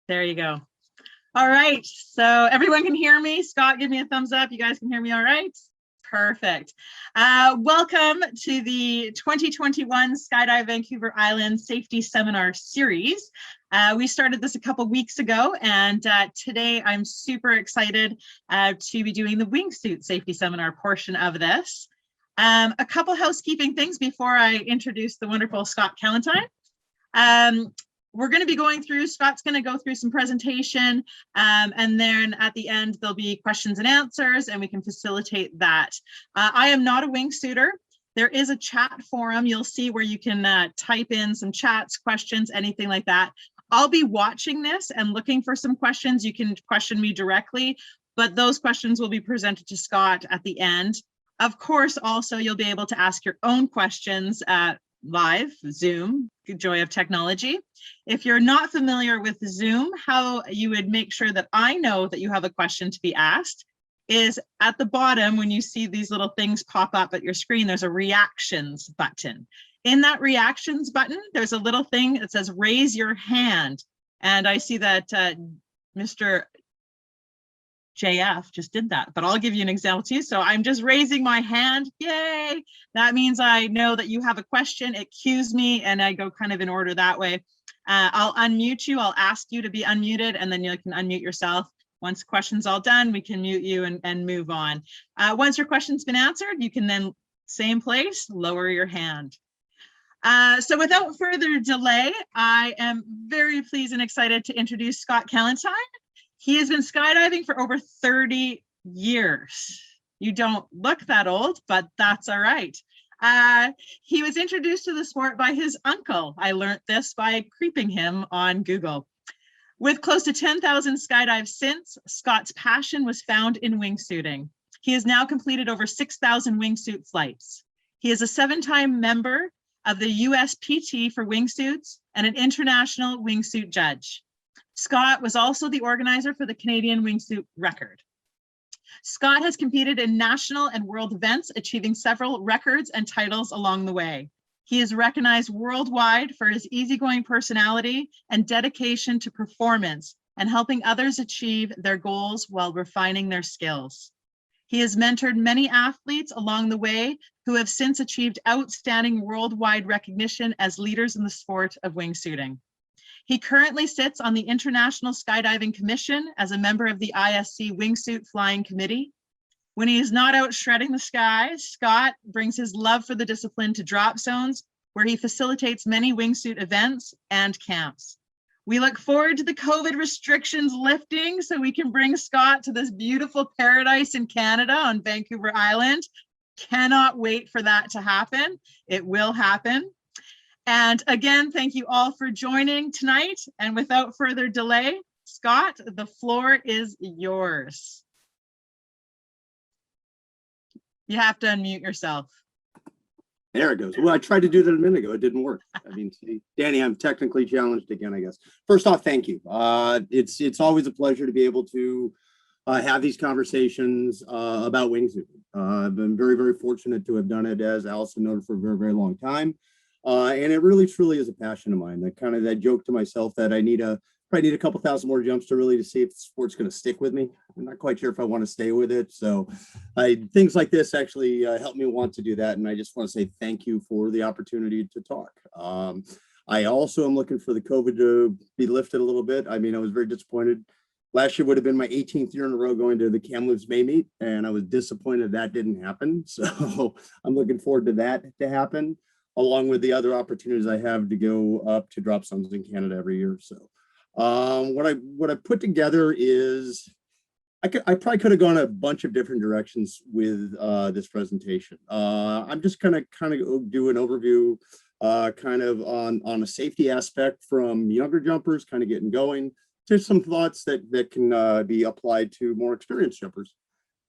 There you go. All right, so everyone can hear me. Scott, give me a thumbs up. You guys can hear me all right? Perfect. Welcome to the 2021 Skydive Vancouver Island Safety Seminar Series. We started this a couple weeks ago, and today I'm super excited to be doing the Wingsuit Safety Seminar portion of this. A couple housekeeping things before I introduce the wonderful Scott Callentine. We're going to be going through, Scott's going to go through some presentation, and then at the end there'll be questions and answers, and we can facilitate that. I am not a wingsuiter. There is a chat forum you'll see where you can type in some chats, questions, anything like that. I'll be watching this and looking for some questions. You can question me directly, but those questions will be presented to Scott at the end. Of course, also you'll be able to ask your own questions live, Zoom, joy of technology. If you're not familiar with Zoom, how you would make sure that I know that you have a question to be asked is at the bottom when you see these little things pop up at your screen, there's a reactions button. In that reactions button, there's a little thing that says raise your hand. And I see that Mr. JF just did that, but I'll give you an example too. So I'm just raising my hand. Yay! That means I know that you have a question. It cues me and I go kind of in order that way. I'll unmute you. I'll ask you to be unmuted and then you can unmute yourself. Once the question's all done, we can mute you and move on. Once your question's been answered, you can then, same place, lower your hand. So without further delay, I am very pleased and excited to introduce Scott Callentine. He has been skydiving for over 30 years. You don't look that old, but that's all right. He was introduced to the sport by his uncle. I learned this by creeping him on Google. With close to 10,000 skydives since, Scott's passion was found in wingsuiting. He has now completed over 6,000 wingsuit flights. He is a 7-time member of the USPT for wingsuits and an international wingsuit judge. Scott was also the organizer for the Canadian Wingsuit Record. Scott has competed in national and world events, achieving several records and titles along the way. He is recognized worldwide for his easygoing personality and dedication to performance and helping others achieve their goals while refining their skills. He has mentored many athletes along the way who have since achieved outstanding worldwide recognition as leaders in the sport of wingsuiting. He currently sits on the International Skydiving Commission as a member of the ISC Wingsuit Flying Committee. When he is not out shredding the skies, Scott brings his love for the discipline to drop zones, where he facilitates many wingsuit events and camps. We look forward to the COVID restrictions lifting so we can bring Scott to this beautiful paradise in Canada on Vancouver Island. Cannot wait for that to happen. It will happen. And again, thank you all for joining tonight. And without further delay, Scott, the floor is yours. You have to unmute yourself. There it goes. Well, I tried to do that a minute ago. It didn't work. I mean, see, Danny, I'm technically challenged again, I guess. First off, thank you. It's always a pleasure to be able to have these conversations about wingsuit. I've been very, very fortunate to have done it, as Allison noted, for a very, very long time. And it really, truly is a passion of mine. That joke to myself that I probably need a couple thousand more jumps to see if the sport's going to stick with me. I'm not quite sure if I want to stay with it. So things like this actually help me want to do that. And I just want to say thank you for the opportunity to talk. I also am looking for the COVID to be lifted a little bit. I mean, I was very disappointed. Last year would have been my 18th year in a row going to the Kamloops May Meet, and I was disappointed that didn't happen. So I'm looking forward to that to happen, along with the other opportunities I have to go up to drop zones in Canada every year. So what I put together is I probably could have gone a bunch of different directions with this presentation. I'm just kind of do an overview kind of on a safety aspect from younger jumpers kind of getting going to some thoughts that can be applied to more experienced jumpers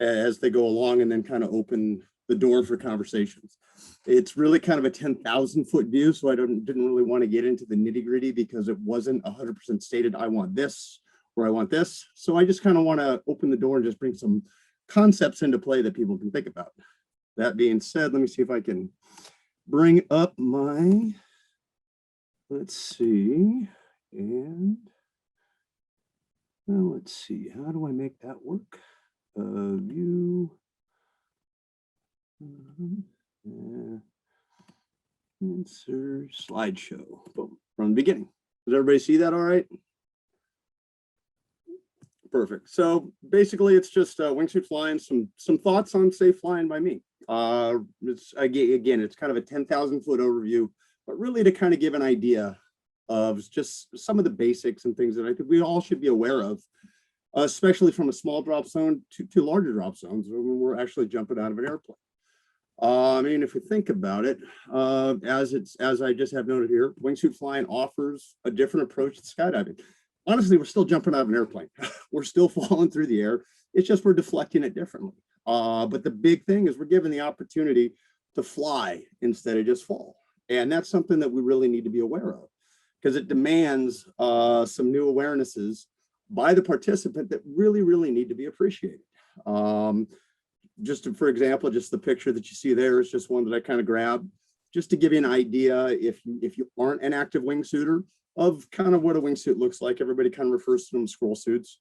as they go along, and then kind of open the door for conversations. It's really kind of a 10,000 foot view, so I didn't really want to get into the nitty gritty because it wasn't 100% stated I want this or I want this. So I just kind of want to open the door and just bring some concepts into play that people can think about. That being said, let me see if I can bring up my, let's see, and Well, let's see, how do I make that work? View. Insert slideshow. Boom. From the beginning. Does everybody see that all right? Perfect. So basically, it's just wingsuit flying. Some thoughts on safe flying by me. It's again, it's kind of a 10,000 foot overview, but really to kind of give an idea of just some of the basics and things that I think we all should be aware of, especially from a small drop zone to larger drop zones when we're actually jumping out of an airplane. I mean, if we think about it, as I just have noted here, wingsuit flying offers a different approach to skydiving. Honestly, we're still jumping out of an airplane. We're still falling through the air. It's just we're deflecting it differently. But the big thing is we're given the opportunity to fly instead of just fall. And that's something that we really need to be aware of because it demands some new awarenesses by the participant that really need to be appreciated. Just for example, just the picture that you see there is just one that I kind of grabbed just to give you an idea if you aren't an active wingsuiter of kind of what a wingsuit looks like. Everybody kind of refers to them as scroll suits,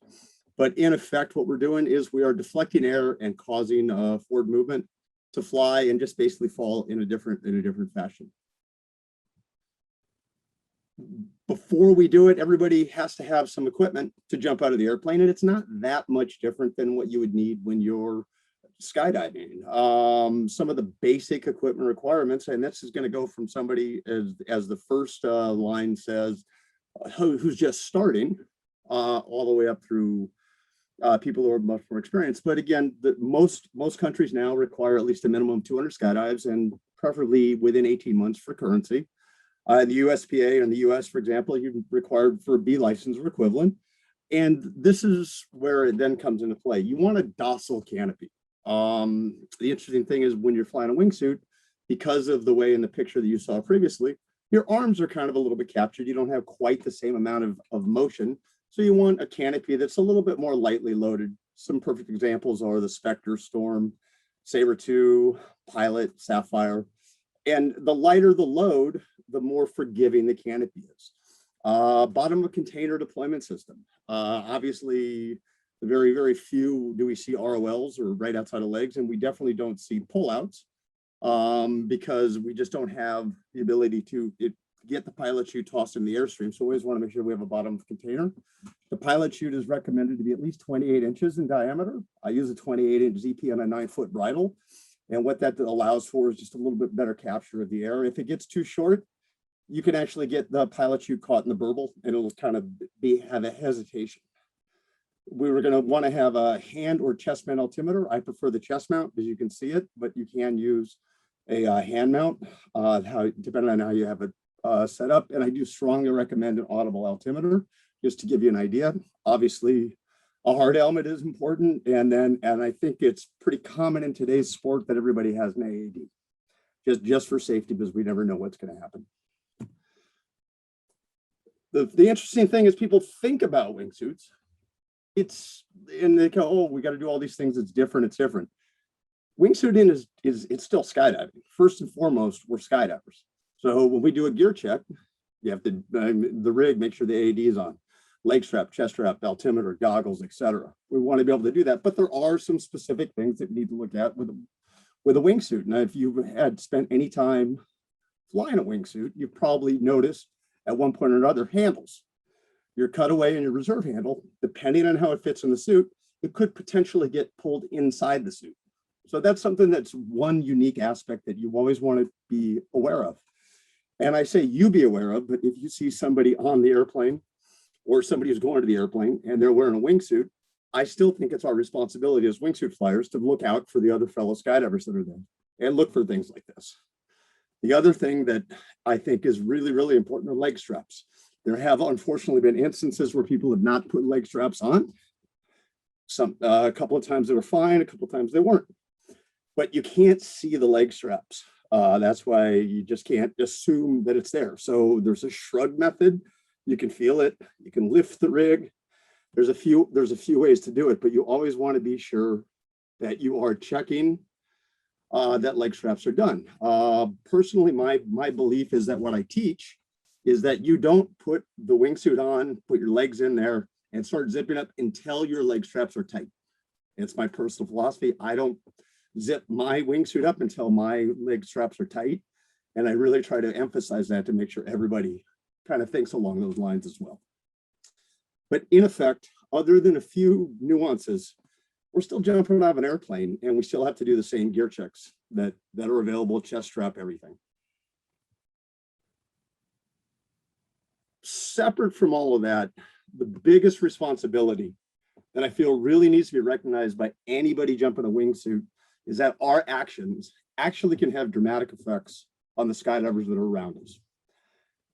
but in effect, what we're doing is we are deflecting air and causing forward movement to fly and just basically fall in a different fashion. Before we do it, everybody has to have some equipment to jump out of the airplane, and it's not that much different than what you would need when you're skydiving. Some of the basic equipment requirements, and this is going to go from somebody as the first line says, who's just starting, all the way up through people who are much more experienced. But again, most countries now require at least a minimum of 200 skydives, and preferably within 18 months for currency. The USPA in the US, for example, you're required for a B license or equivalent. And this is where it then comes into play. You want a docile canopy. The interesting thing is when you're flying a wingsuit, because of the way in the picture that you saw previously, your arms are kind of a little bit captured. You don't have quite the same amount of motion. So you want a canopy that's a little bit more lightly loaded. Some perfect examples are the Spectre, Storm, Sabre 2, Pilot, Sapphire. And the lighter the load, the more forgiving the canopy is. Bottom of a container deployment system. Obviously, very few do we see ROLs or right outside of legs, and we definitely don't see pullouts because we just don't have the ability to get the pilot chute tossed in the airstream. So we always want to make sure we have a bottom container. The pilot chute is recommended to be at least 28 inches in diameter. I use a 28-inch ZP on a 9-foot bridle. And what that allows for is just a little bit better capture of the air. If it gets too short, you can actually get the pilot chute caught in the burble and it'll kind of have a hesitation. We were going to want to have a hand or chest mount altimeter. I prefer the chest mount because you can see it, but you can use a hand mount, depending on how you have it set up. And I do strongly recommend an audible altimeter just to give you an idea. Obviously, a hard helmet is important, and I think it's pretty common in today's sport that everybody has an AAD, just for safety because we never know what's going to happen. The interesting thing is people think about wingsuits. And they go, oh, we got to do all these things. It's different. Wingsuiting it's still skydiving. First and foremost, we're skydivers. So when we do a gear check, you have to the rig, make sure the AAD is on. Leg strap, chest strap, altimeter, goggles, etc. We want to be able to do that, but there are some specific things that we need to look at with a wingsuit. Now, if you had spent any time flying a wingsuit, you probably noticed at one point or another handles. Your cutaway and your reserve handle, depending on how it fits in the suit, it could potentially get pulled inside the suit. So that's something that's one unique aspect that you always want to be aware of. And I say you be aware of, but if you see somebody on the airplane or somebody who's going to the airplane and they're wearing a wingsuit, I still think it's our responsibility as wingsuit flyers to look out for the other fellow skydivers that are there and look for things like this. The other thing that I think is really important are leg straps. There have unfortunately been instances where people have not put leg straps on. A couple of times they were fine, a couple of times they weren't. But you can't see the leg straps. That's why you just can't assume that it's there. So there's a shrug method. You can feel it. You can lift the rig. There's a few ways to do it, but you always want to be sure that you are checking that leg straps are done. Personally, my belief is that what I teach is that you don't put the wingsuit on, put your legs in there, and start zipping up until your leg straps are tight. It's my personal philosophy. I don't zip my wingsuit up until my leg straps are tight. And I really try to emphasize that to make sure everybody kind of thinks along those lines as well. But in effect, other than a few nuances, we're still jumping out of an airplane and we still have to do the same gear checks that are available, chest strap, everything. Separate from all of that, the biggest responsibility that I feel really needs to be recognized by anybody jumping a wingsuit is that our actions actually can have dramatic effects on the skydivers that are around us.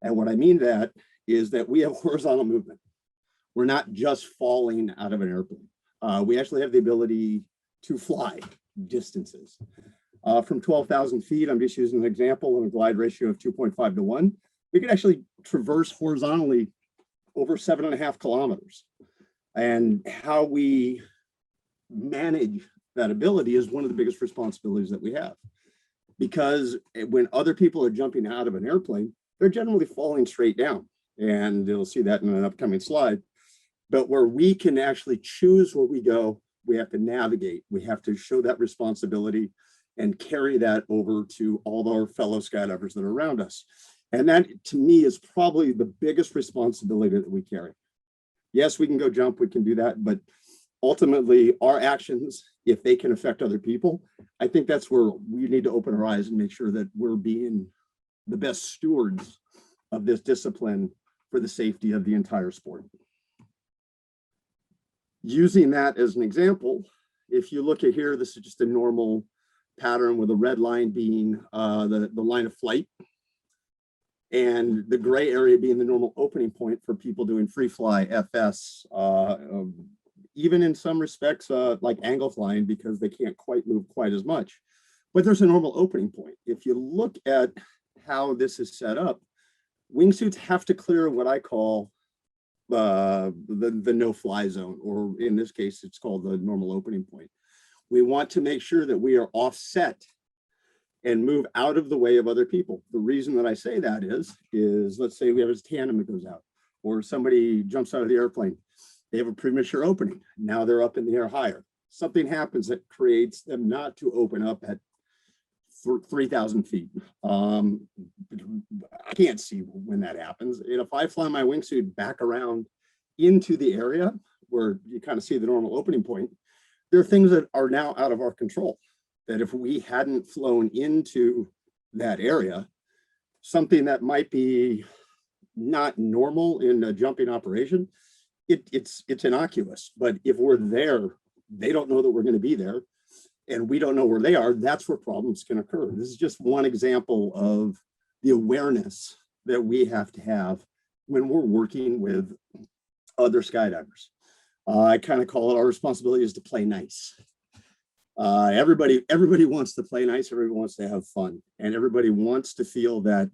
And what I mean that is that we have horizontal movement. We're not just falling out of an airplane. We actually have the ability to fly distances. From 12,000 feet, I'm just using an example of a glide ratio of 2.5 to 1. We can actually traverse horizontally over 7.5 kilometers. And how we manage that ability is one of the biggest responsibilities that we have. Because when other people are jumping out of an airplane, they're generally falling straight down. And you'll see that in an upcoming slide. But where we can actually choose where we go, we have to navigate. We have to show that responsibility and carry that over to all our fellow skydivers that are around us. And that, to me, is probably the biggest responsibility that we carry. Yes, we can go jump, we can do that, but ultimately our actions, if they can affect other people, I think that's where we need to open our eyes and make sure that we're being the best stewards of this discipline for the safety of the entire sport. Using that as an example, if you look at here, this is just a normal pattern with a red line being the line of flight, and the gray area being the normal opening point for people doing free fly, FS, even in some respects like angle flying, because they can't quite move quite as much. But there's a normal opening point. If you look at how this is set up, wingsuits have to clear what I call the no-fly zone, or in this case, it's called the normal opening point. We want to make sure that we are offset and move out of the way of other people. The reason that I say that is let's say we have a tandem that goes out, or somebody jumps out of the airplane. They have a premature opening. Now they're up in the air higher. Something happens that creates them not to open up at 3,000 feet. I can't see when that happens. And if I fly my wingsuit back around into the area where you kind of see the normal opening point, there are things that are now out of our control, that if we hadn't flown into that area, something that might be not normal in a jumping operation, it's innocuous. But if we're there, they don't know that we're going to be there, and we don't know where they are. That's where problems can occur. This is just one example of the awareness that we have to have when we're working with other skydivers. I kind of call it our responsibility is to play nice. Everybody wants to play nice. Everybody wants to have fun, and everybody wants to feel that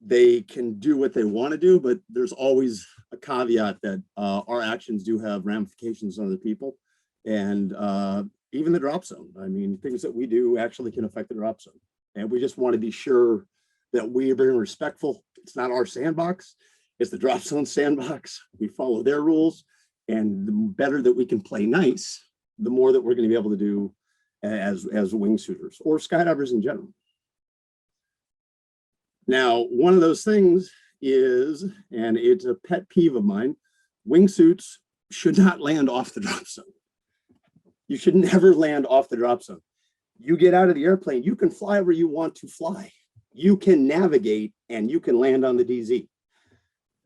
they can do what they want to do. But there's always a caveat that our actions do have ramifications on other people, and even the drop zone. I mean, things that we do actually can affect the drop zone, and we just want to be sure that we are being respectful. It's not our sandbox; it's the drop zone sandbox. We follow their rules, and the better that we can play nice, the more that we're going to be able to do as wingsuiters or skydivers in general. Now, one of those things is, and it's a pet peeve of mine, wingsuits should not land off the drop zone. You should never land off the drop zone. You get out of the airplane, you can fly where you want to fly. You can navigate and you can land on the DZ.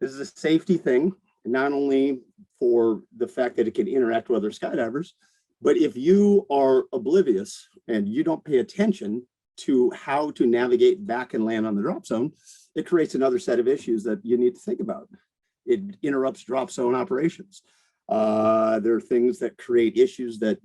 This is a safety thing, not only for the fact that it can interact with other skydivers, but if you are oblivious and you don't pay attention to how to navigate back and land on the drop zone, it creates another set of issues that you need to think about. It interrupts drop zone operations. There are things that create issues that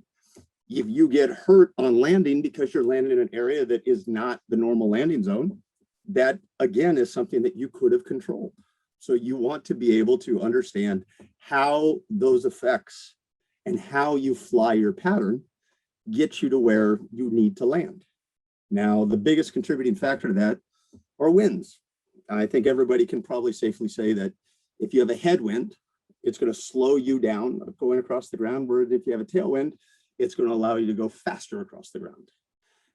if you get hurt on landing because you're landing in an area that is not the normal landing zone, that again is something that you could have controlled. So you want to be able to understand how those effects and how you fly your pattern get you to where you need to land. Now, the biggest contributing factor to that are winds. I think everybody can probably safely say that if you have a headwind It's going to slow you down going across the ground, where if you have a tailwind, it's going to allow you to go faster across the ground.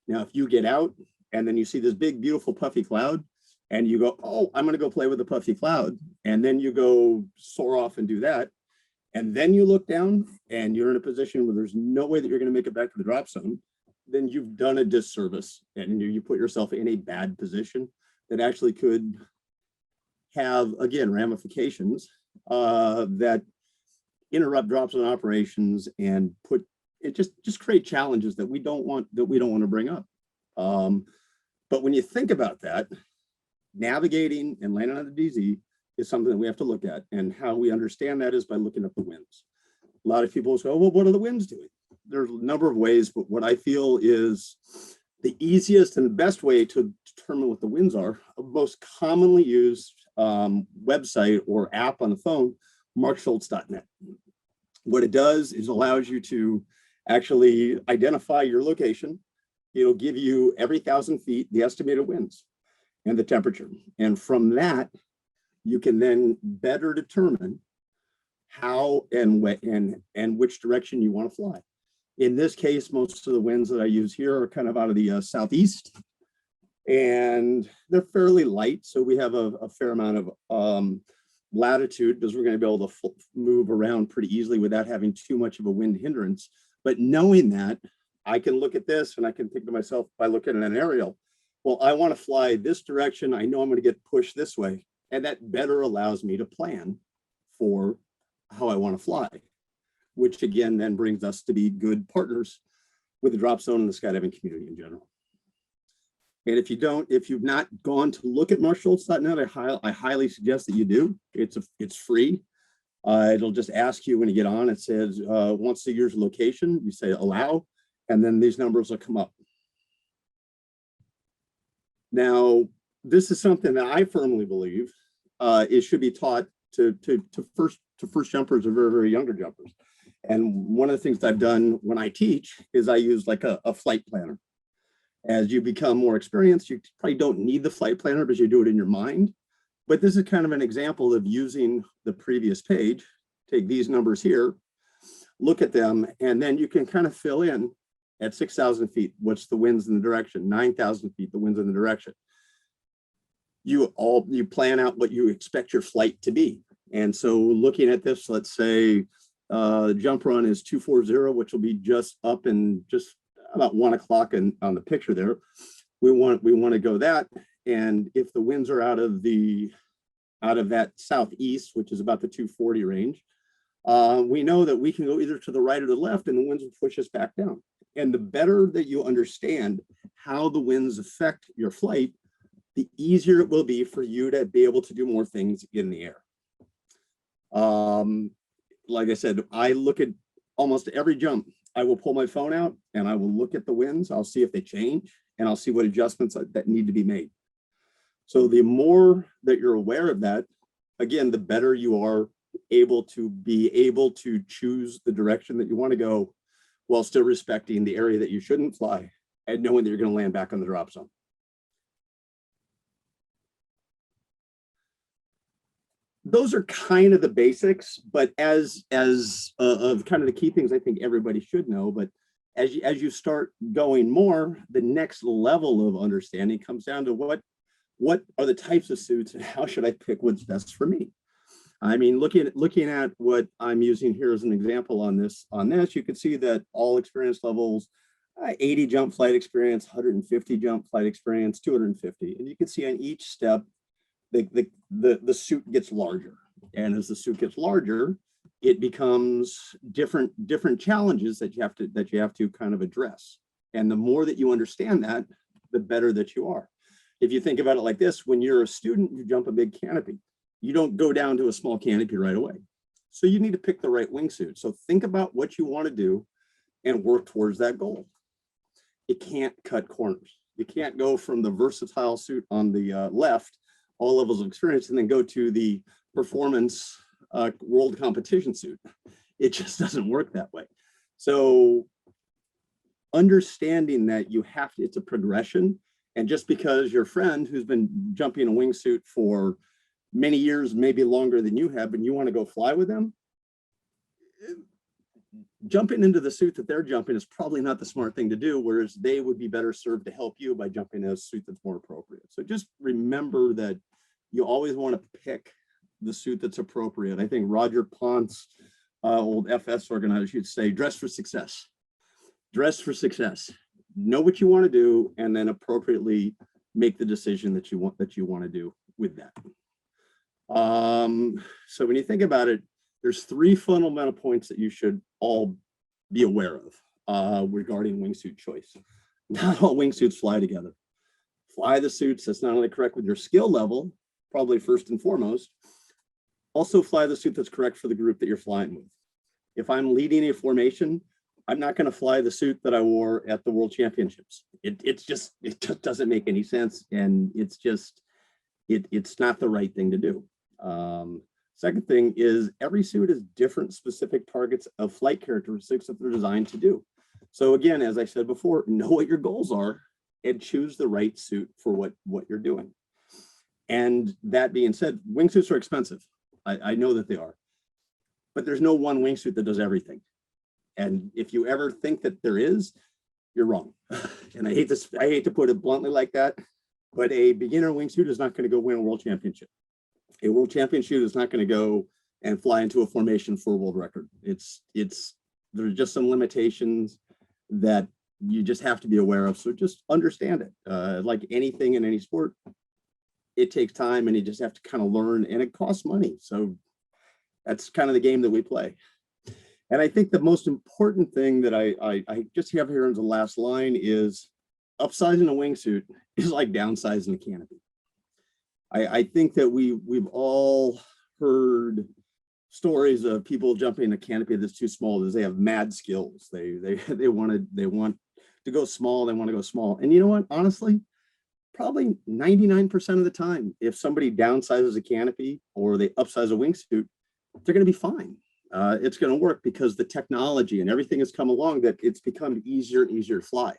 Now, if you get out and then you see this big, beautiful puffy cloud and you go, oh, I'm going to go play with the puffy cloud. And then you go soar off and do that. And then you look down and you're in a position where there's no way that you're going to make it back to the drop zone. Then you've done a disservice and you put yourself in a bad position that actually could have, again, ramifications that interrupt drop zone operations and put it just create challenges that we don't want to bring up. But when you think about that, navigating and landing on the DZ is something that we have to look at, and how we understand that is by looking at the winds. A lot of people say, oh, well, what are the winds doing? There's a number of ways, but what I feel is the easiest and best way to determine what the winds are, a most commonly used website or app on the phone, markschultz.net. What it does is allows you to actually identify your location. It'll give you every 1,000 feet the estimated winds and the temperature. And from that, you can then better determine how and which direction you want to fly. In this case, most of the winds that I use here are kind of out of the southeast, and they're fairly light. So we have a fair amount of latitude, because we're going to be able to move around pretty easily without having too much of a wind hindrance. But knowing that, I can look at this and I can think to myself, by looking at an aerial, well, I want to fly this direction. I know I'm going to get pushed this way. And that better allows me to plan for how I want to fly, which again, then brings us to be good partners with the drop zone and the skydiving community in general. And if you've not gone to look at markschultz.net, I highly suggest that you do. It's free. It'll just ask you when you get on, it says, wants to use location, you say allow, and then these numbers will come up. Now, this is something that I firmly believe it should be taught to first jumpers or very, very younger jumpers. And one of the things that I've done when I teach is I use like a flight planner. As you become more experienced, you probably don't need the flight planner because you do it in your mind. But this is kind of an example of using the previous page. Take these numbers here, look at them, and then you can kind of fill in at 6,000 feet, what's the winds in the direction, 9,000 feet, the winds in the direction. You plan out what you expect your flight to be. And so looking at this, let's say jump run is 240, which will be just up and just about 1 o'clock on the picture there. We want to go that. And if the winds are out of that southeast, which is about the 240 range, we know that we can go either to the right or the left, and the winds will push us back down. And the better that you understand how the winds affect your flight, the easier it will be for you to be able to do more things in the air. Like I said, I look at almost every jump. I will pull my phone out and I will look at the winds. I'll see if they change, and I'll see what adjustments that need to be made. So the more that you're aware of that, again, the better you are able to choose the direction that you want to go while still respecting the area that you shouldn't fly and knowing that you're going to land back on the drop zone. Those are kind of the basics, but as of kind of the key things I think everybody should know. But as you start going more, the next level of understanding comes down to what are the types of suits and how should I pick what's best for me. I mean, looking at what I'm using here as an example on this, you can see that all experience levels, 80 jump flight experience, 150 jump flight experience, 250, and you can see on each step the suit gets larger, and as the suit gets larger, it becomes different challenges that you have to kind of address. And the more that you understand that, the better that you are. If you think about it like this, when you're a student, you jump a big canopy. You don't go down to a small canopy right away. So you need to pick the right wingsuit. So think about what you want to do and work towards that goal. It can't cut corners. You can't go from the versatile suit on the left, all levels of experience, and then go to the performance world competition suit. It just doesn't work that way. So understanding that it's a progression, and just because your friend who's been jumping a wingsuit for many years, maybe longer than you have, and you want to go fly with them, jumping into the suit that they're jumping is probably not the smart thing to do, whereas they would be better served to help you by jumping in a suit that's more appropriate. So just remember that you always want to pick the suit that's appropriate. I think Roger Ponce, old FS organizer, you'd say, dress for success. Dress for success. Know what you want to do, and then appropriately make the decision that you want to do with that. So when you think about it, there's 3 fundamental points that you should all be aware of regarding wingsuit choice. Not all wingsuits fly together. Fly the suits that's not only correct with your skill level, probably first and foremost, also fly the suit that's correct for the group that you're flying with. If I'm leading a formation, I'm not going to fly the suit that I wore at the World Championships. It just doesn't make any sense, and it's not the right thing to do. Second thing is every suit has different specific targets of flight characteristics that they're designed to do. So again, as I said before, know what your goals are and choose the right suit for what you're doing. And that being said, wingsuits are expensive. I know that they are, but there's no one wingsuit that does everything. And if you ever think that there is, you're wrong. And I hate to put it bluntly like that, but a beginner wingsuit is not going to go win a world championship. A world championship is not going to go and fly into a formation for a world record. There's just some limitations that you just have to be aware of. So just understand it. Like anything in any sport, it takes time, and you just have to kind of learn, and it costs money. So that's kind of the game that we play. And I think the most important thing that I just have here in the last line is upsizing a wingsuit is like downsizing a canopy. I think that we've all heard stories of people jumping in a canopy that's too small because they have mad skills. They want to go small. They want to go small. And you know what? Honestly, probably 99% of the time, if somebody downsizes a canopy or they upsize a wingsuit, they're going to be fine. It's going to work because the technology and everything has come along that it's become easier and easier to fly.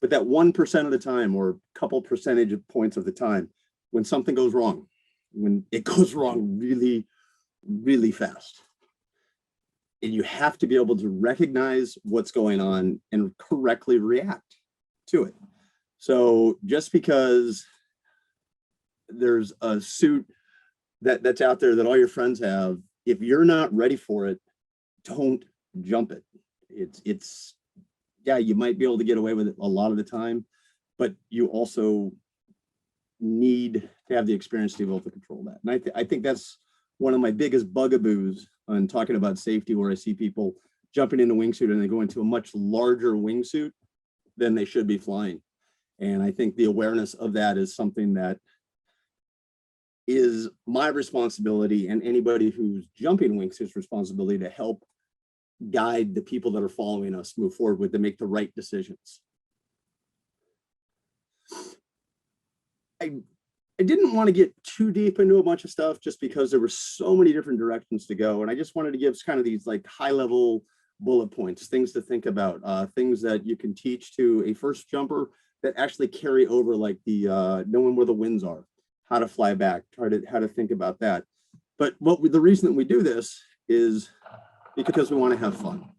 But that 1% of the time, or a couple percentage points of the time, when something goes wrong, when it goes wrong really, really fast, and you have to be able to recognize what's going on and correctly react to it. So just because there's a suit that's out there that all your friends have, if you're not ready for it, don't jump it. Yeah, you might be able to get away with it a lot of the time, but you also need to have the experience to be able to control that. And I think that's one of my biggest bugaboos on talking about safety, where I see people jumping into wingsuit and they go into a much larger wingsuit than they should be flying. And I think the awareness of that is something that is my responsibility, and anybody who's jumping wingsuit's responsibility, to help guide the people that are following us move forward with to make the right decisions. I didn't want to get too deep into a bunch of stuff just because there were so many different directions to go. And I just wanted to give kind of these like high level bullet points, things to think about, things that you can teach to a first jumper that actually carry over, like the knowing where the winds are, how to fly back, how to think about that. But the reason that we do this is because we want to have fun.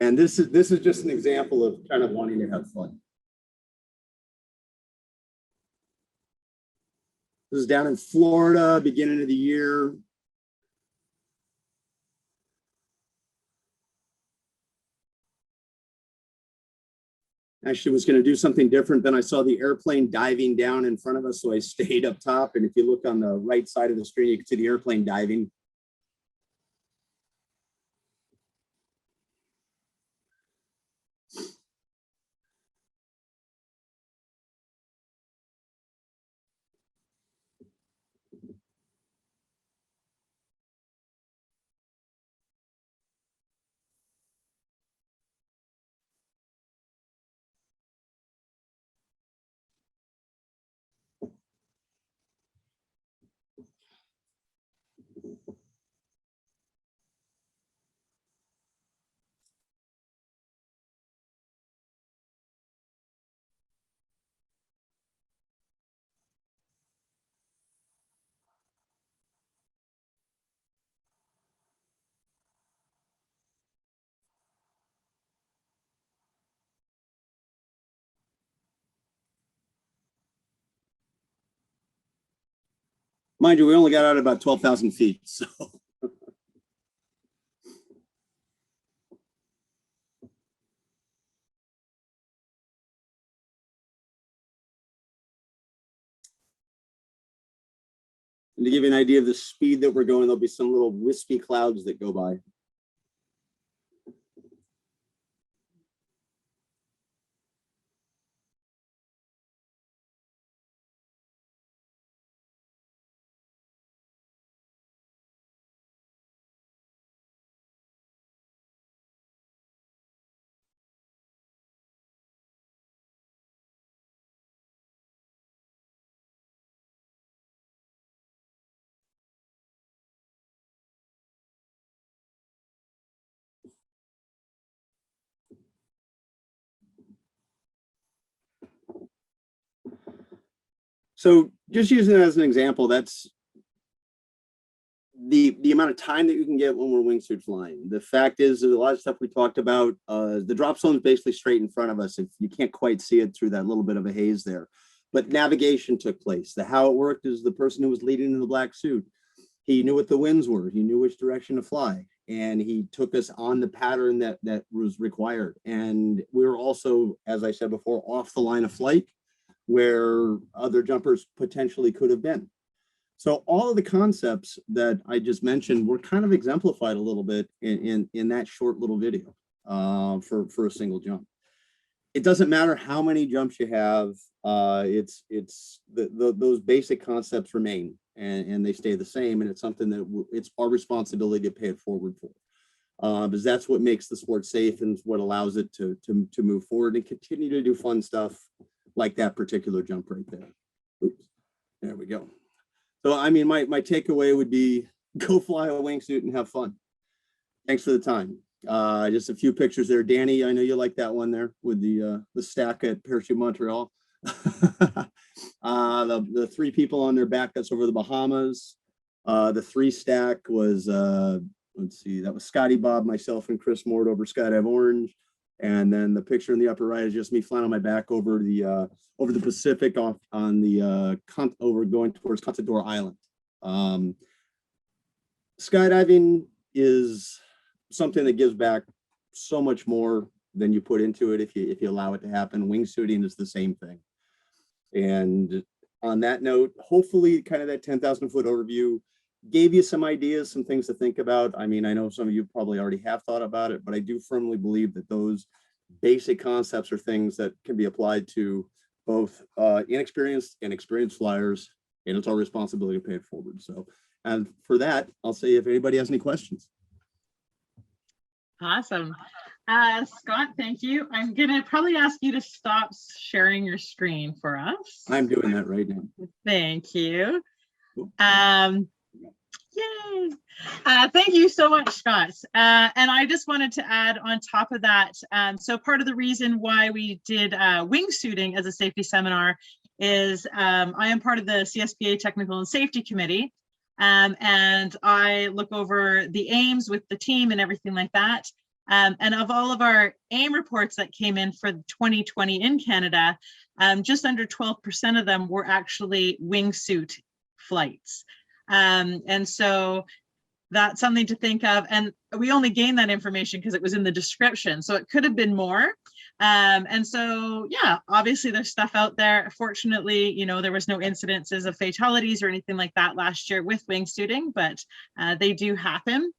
And this is just an example of kind of wanting to have fun. This is down in Florida, beginning of the year. Actually was going to do something different. Then I saw the airplane diving down in front of us, so I stayed up top. And if you look on the right side of the screen, you can see the airplane diving. Mind you, we only got out at about 12,000 feet, so. And to give you an idea of the speed that we're going, there'll be some little wispy clouds that go by. So just using it as an example, that's the amount of time that you can get when we're wingsuit flying. The fact is, there's a lot of stuff we talked about. The drop zone is basically straight in front of us. If you can't quite see it through that little bit of a haze there, but navigation took place. How it worked is the person who was leading in the black suit, he knew what the winds were. He knew which direction to fly, and he took us on the pattern that was required. And we were also, as I said before, off the line of flight where other jumpers potentially could have been. So all of the concepts that I just mentioned were kind of exemplified a little bit in that short little video for a single jump. It doesn't matter how many jumps you have. Those basic concepts remain and they stay the same. And it's something that it's our responsibility to pay it forward for. Because that's what makes the sport safe and what allows it to move forward and continue to do fun stuff like that particular jump right there. Oops, there we go. So, I mean, my takeaway would be go fly a wingsuit and have fun. Thanks for the time. Just a few pictures there. Danny, I know you like that one there with the stack at Parachute Montreal. The three people on their back, that's over the Bahamas. The three stack was, let's see, that was Scotty Bob, myself, and Chris Mort over Skydive Orange. And then the picture in the upper right is just me flying on my back over the Pacific off on the over going towards Contador Island. Skydiving is something that gives back so much more than you put into it if you allow it to happen. Wingsuiting is the same thing. And on that note, hopefully kind of that 10,000 foot overview gave you some ideas, some things to think about. I mean, I know some of you probably already have thought about it, but I do firmly believe that those basic concepts are things that can be applied to both inexperienced and experienced flyers, and it's our responsibility to pay it forward. So, and for that, I'll say if anybody has any questions. Awesome. Scott, thank you. I'm gonna probably ask you to stop sharing your screen for us. I'm doing that right now. Thank you. Yay. Thank you so much, Scott. And I just wanted to add on top of that, so part of the reason why we did wingsuiting as a safety seminar is I am part of the CSPA Technical and Safety Committee, and I look over the aims with the team and everything like that. And of all of our AIM reports that came in for 2020 in Canada, just under 12% of them were actually wingsuit flights. And so that's something to think of. And we only gained that information because it was in the description. So it could have been more. And so, yeah, obviously there's stuff out there. Fortunately, you know, there was no incidences of fatalities or anything like that last year with wingsuiting, but they do happen.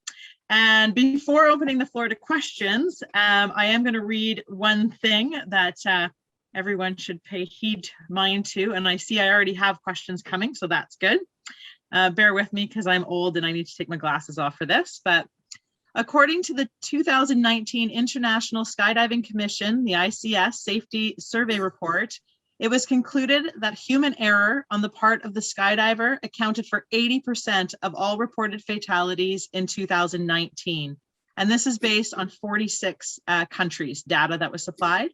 And before opening the floor to questions, I am going to read one thing that everyone should pay mind to. And I see I already have questions coming, so that's good. Bear with me because I'm old and I need to take my glasses off for this. But according to the 2019 International Skydiving Commission, the ICS Safety Survey Report, it was concluded that human error on the part of the skydiver accounted for 80% of all reported fatalities in 2019. And this is based on 46 countries data that was supplied.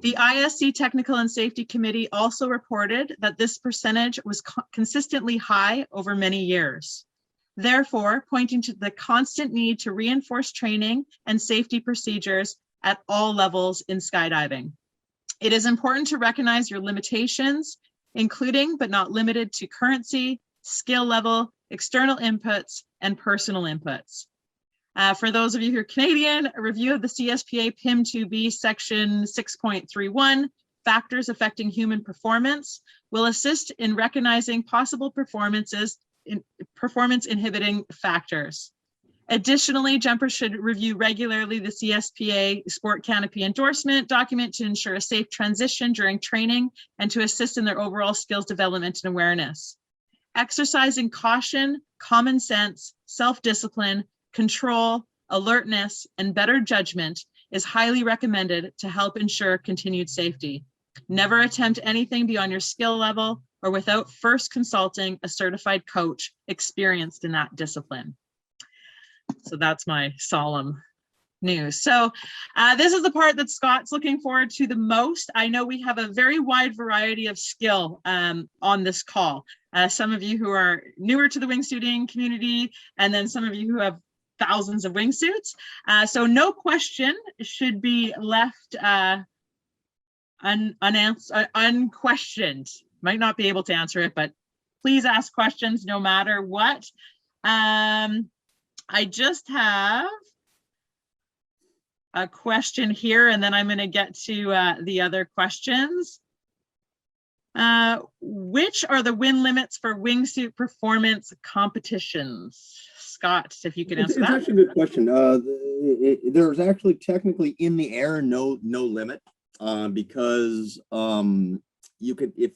The ISC Technical and Safety Committee also reported that this percentage was consistently high over many years. Therefore, pointing to the constant need to reinforce training and safety procedures at all levels in skydiving. It is important to recognize your limitations, including but not limited to currency, skill level, external inputs, and personal inputs. For those of you who are Canadian, a review of the CSPA PIM 2B section 6.31, factors affecting human performance, will assist in recognizing possible performance inhibiting factors. Additionally, jumpers should review regularly the CSPA Sport Canopy endorsement document to ensure a safe transition during training and to assist in their overall skills development and awareness. Exercising caution, common sense, self-discipline, control, alertness, and better judgment is highly recommended to help ensure continued safety. Never attempt anything beyond your skill level or without first consulting a certified coach experienced in that discipline. So that's my solemn news. So this is the part that Scott's looking forward to the most. I know we have a very wide variety of skill on this call. Some of you who are newer to the wingsuiting community, and then some of you who have thousands of wingsuits. So no question should be left unquestioned. Might not be able to answer it, but please ask questions no matter what. I just have a question here, and then I'm going to get to the other questions. Which are the win limits for wingsuit performance competitions? Scott, if you could answer that. It's actually a good question. There's actually technically in the air no limit because you could, if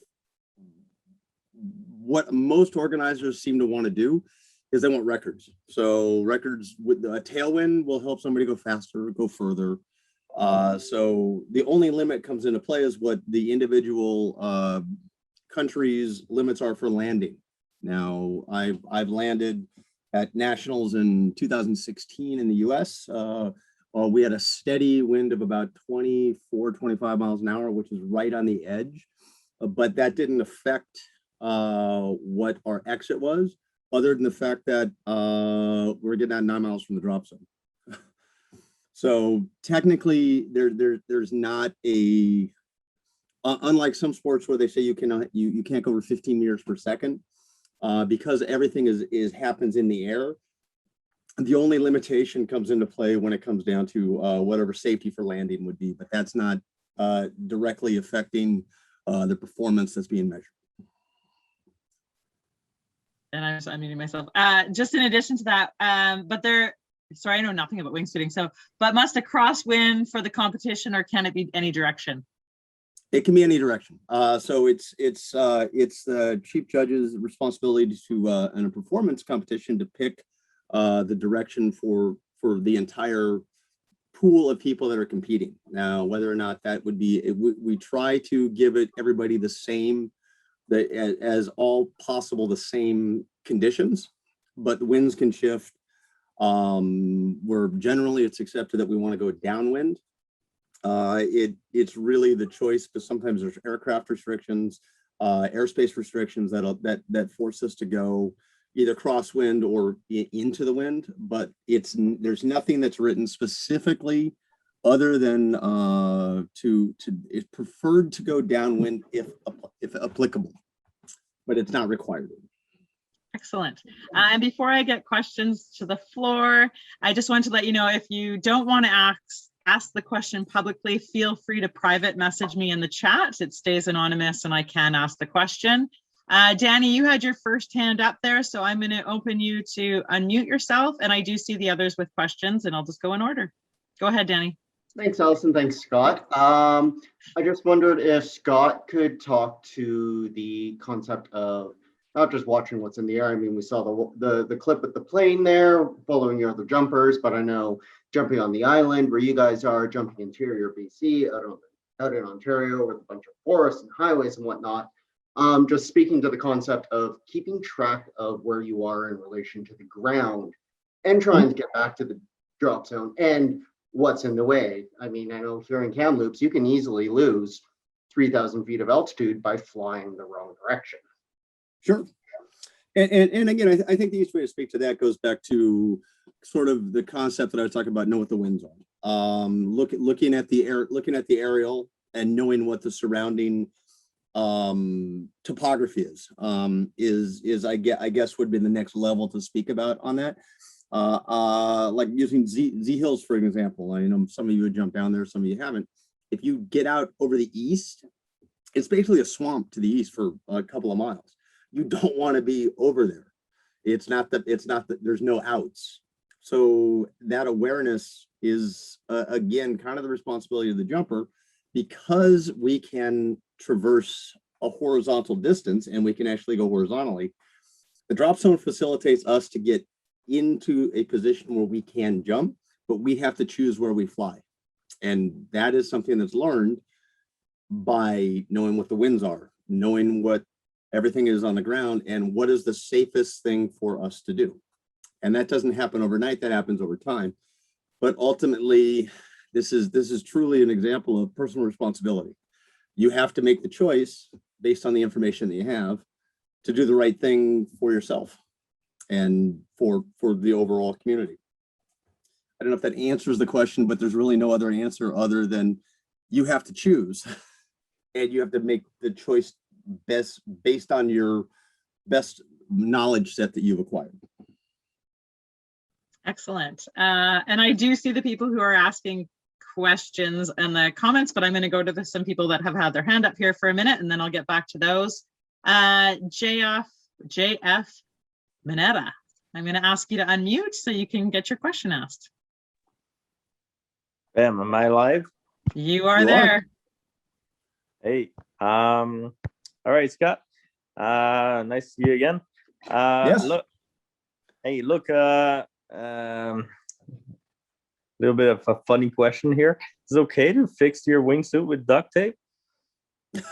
what most organizers seem to want to do is they want records. So records with a tailwind will help somebody go faster, go further. So the only limit comes into play is what the individual countries' limits are for landing. Now, I've landed at nationals in 2016 in the US. We had a steady wind of about 24, 25 miles an hour, which is right on the edge. But that didn't affect what our exit was, other than the fact that we're getting at 9 miles from the drop zone. So technically, there's not a unlike some sports where they say you can't go over 15 meters per second, because everything happens in the air. The only limitation comes into play when it comes down to whatever safety for landing would be, but that's not directly affecting the performance that's being measured. And I'm unmuting myself. Just in addition to that, sorry, I know nothing about wingsuiting. So, but must a crosswind for the competition, or can it be any direction? It can be any direction. So it's the chief judge's responsibility to in a performance competition to pick the direction for the entire pool of people that are competing. Now, whether or not that would be, we try to give everybody the same, as all possible, the same conditions, but the winds can shift. Where generally it's accepted that we want to go downwind. It's really the choice, because sometimes there's aircraft restrictions, airspace restrictions that force us to go either crosswind or into the wind. But there's nothing that's written specifically other than it's preferred to go downwind if applicable, but it's not required. Excellent. And before I get questions to the floor, I just want to let you know, if you don't want to ask the question publicly, feel free to private message me in the chat. It stays anonymous and I can ask the question. Danny, you had your first hand up there, so I'm going to open you to unmute yourself, and I do see the others with questions, and I'll just go in order. Go ahead, Danny. Thanks, Allison. Thanks, Scott. I just wondered if Scott could talk to the concept of not just watching what's in the air. I mean, we saw the clip with the plane there following your other jumpers, but I know jumping on the island where you guys are, jumping interior BC, out in Ontario with a bunch of forests and highways and whatnot. Just speaking to the concept of keeping track of where you are in relation to the ground and trying to get back to the drop zone and what's in the way. I mean, I know here in Kamloops, you can easily lose 3,000 feet of altitude by flying the wrong direction. Sure. And again, I think the easiest way to speak to that goes back to sort of the concept that I was talking about, know what the winds are. Looking at the aerial and knowing what the surrounding topography is I guess would be the next level to speak about on that. Like using Z Hills for an example. I know some of you would jump down there, some of you haven't. If you get out over the east, it's basically a swamp to the east for a couple of miles. You don't want to be over there. It's not that there's no outs. So that awareness is again kind of the responsibility of the jumper, because we can traverse a horizontal distance and we can actually go horizontally. The drop zone facilitates us to get into a position where we can jump, but we have to choose where we fly. And that is something that's learned by knowing what the winds are, knowing what everything is on the ground, and what is the safest thing for us to do. And that doesn't happen overnight, that happens over time. But ultimately, this is truly an example of personal responsibility. You have to make the choice based on the information that you have to do the right thing for yourself and for the overall community. I don't know if that answers the question, but there's really no other answer other than you have to choose and you have to make the choice based on your best knowledge set that you've acquired. Excellent. And I do see the people who are asking questions in the comments, but I'm going to go to some people that have had their hand up here for a minute, and then I'll get back to those. JF Mineta, I'm going to ask you to unmute so you can get your question asked. Bam, am I live? You are there. Hey, all right, Scott. Nice to see you again. Yes. Look, little bit of a funny question here. Is it okay to fix your wingsuit with duct tape? It's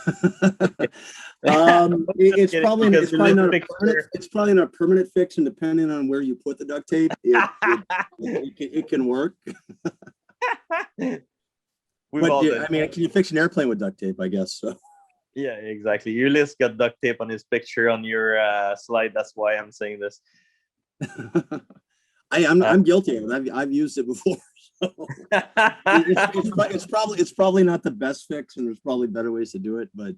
probably not a permanent fix, and depending on where you put the duct tape, it can work. But I mean, can you fix an airplane with duct tape? I guess so. Yeah, exactly. Your list got duct tape on his picture on your slide. That's why I'm saying this. I'm guilty of it. I've used it before. So it's probably not the best fix, and there's probably better ways to do it. But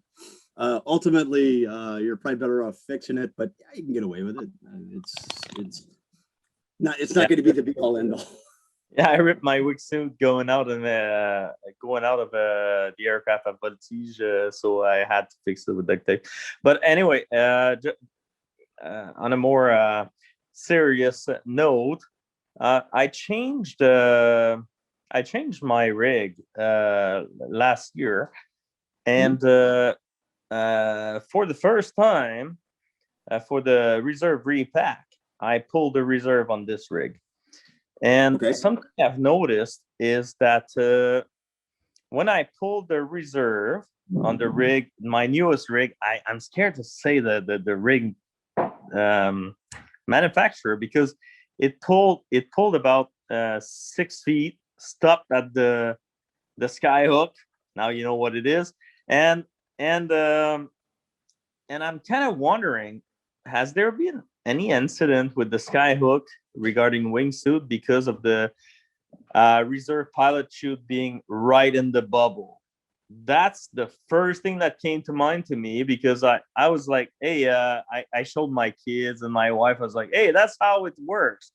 ultimately, you're probably better off fixing it. But yeah, you can get away with it. It's not going to be the be all end all. Yeah, I ripped my wingsuit going out of the aircraft at Voltige, so I had to fix it with duct tape. But anyway, on a more serious note, I changed my rig last year, and for the first time, for the reserve repack, I pulled the reserve on this rig. And something I've noticed is that when I pulled the reserve on the rig, my newest rig, I'm scared to say the rig manufacturer, because it pulled about 6 feet, stopped at the sky hook. Now you know what it is, and I'm kind of wondering, has there been any incident with the sky hook regarding wingsuit because of the reserve pilot chute being right in the bubble? That's the first thing that came to mind to me, because I was like, hey, I showed my kids and my wife. I was like, hey, that's how it works.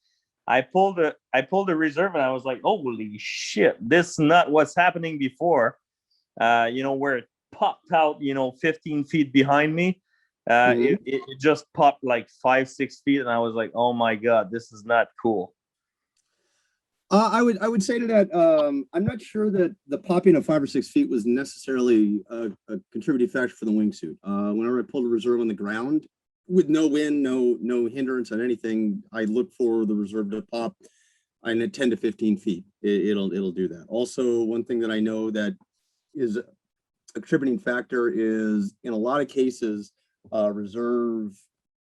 I pulled the reserve, and I was like, holy shit, this is not what's happening before. Where it popped out, 15 feet behind me. It just popped like 5-6 feet, and I was like, oh my god, this is not cool. I would say to that, I'm not sure that the popping of 5 or 6 feet was necessarily a contributing factor for the wingsuit. Whenever I pulled a reserve on the ground with no wind, no hindrance on anything, I look for the reserve to pop in 10 to 15 feet. It'll do that. Also, one thing that I know that is a contributing factor is, in a lot of cases, reserve,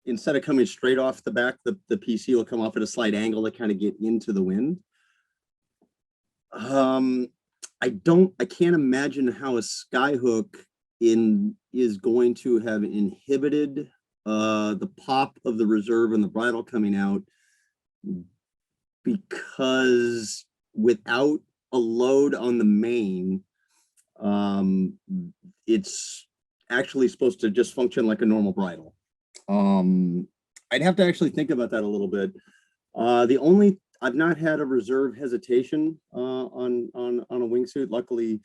instead of coming straight off the back, the PC will come off at a slight angle to kind of get into the wind. I can't imagine how a skyhook is going to have inhibited the pop of the reserve and the bridle coming out, because without a load on the main, it's actually supposed to just function like a normal bridle. I'd have to actually think about that a little bit. I've not had a reserve hesitation on a wingsuit. Luckily,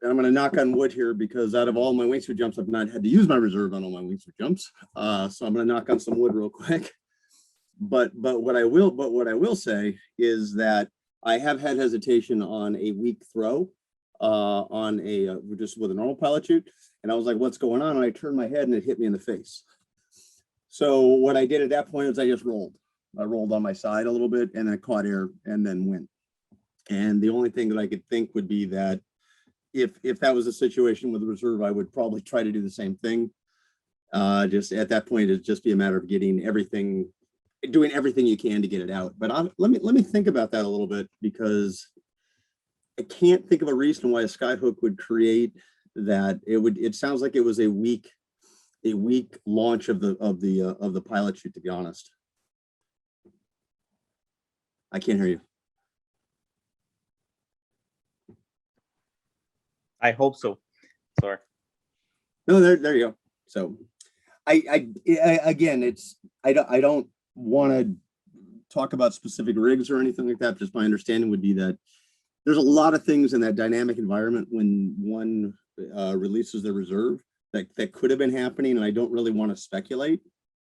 and I'm going to knock on wood here because out of all my wingsuit jumps, I've not had to use my reserve on all my wingsuit jumps. So I'm going to knock on some wood real quick. But what I will say is that I have had hesitation on a weak throw on a just with a normal pilot chute, and I was like, "What's going on?" And I turned my head and it hit me in the face. So what I did at that point is I just rolled. I rolled on my side a little bit and I caught air and then went. And the only thing that I could think would be that if that was a situation with the reserve, I would probably try to do the same thing. Just at that point, it'd just be a matter of doing everything you can to get it out. But let me think about that a little bit, because I can't think of a reason why a skyhook would create that. It sounds like it was a weak launch of the pilot chute, to be honest. I can't hear you. I hope so. Sorry. No, there you go. So I again, I don't want to talk about specific rigs or anything like that. Just my understanding would be that there's a lot of things in that dynamic environment when one releases the reserve that could have been happening, and I don't really want to speculate.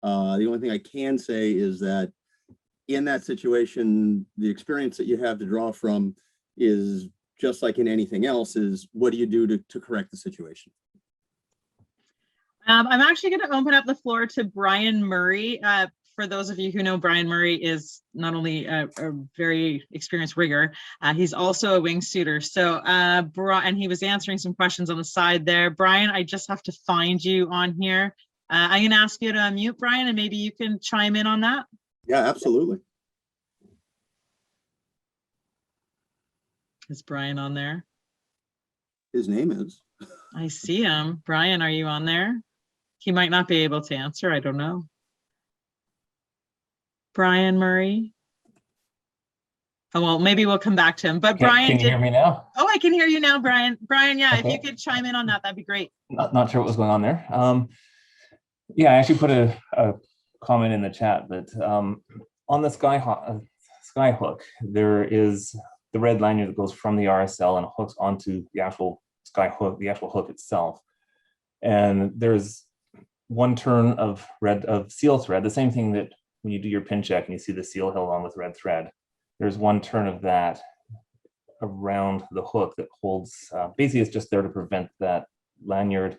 The only thing I can say is that in that situation, the experience that you have to draw from is just like in anything else, is what do you do to correct the situation? I'm actually going to open up the floor to Brian Murray. For those of you who know, Brian Murray is not only a very experienced rigger, he's also a wingsuiter. So, and he was answering some questions on the side there. Brian, I just have to find you on here. I'm going to ask you to unmute, Brian, and maybe you can chime in on that. Yeah, absolutely. Is Brian on there? His name is. I see him. Brian, are you on there? He might not be able to answer. I don't know. Brian Murray. Oh, well, maybe we'll come back to him. But Brian, can you hear me now? Oh, I can hear you now, Brian. Brian, yeah, Okay. if you could chime in on that, that'd be great. Not sure what was going on there. Yeah, I actually put a comment in the chat, but on the skyhook, there is the red lanyard that goes from the RSL and hooks onto the actual skyhook, the actual hook itself. And there's one turn of seal thread, the same thing that when you do your pin check and you see the seal held on with red thread. There's one turn of that around the hook that holds, basically it's just there to prevent that lanyard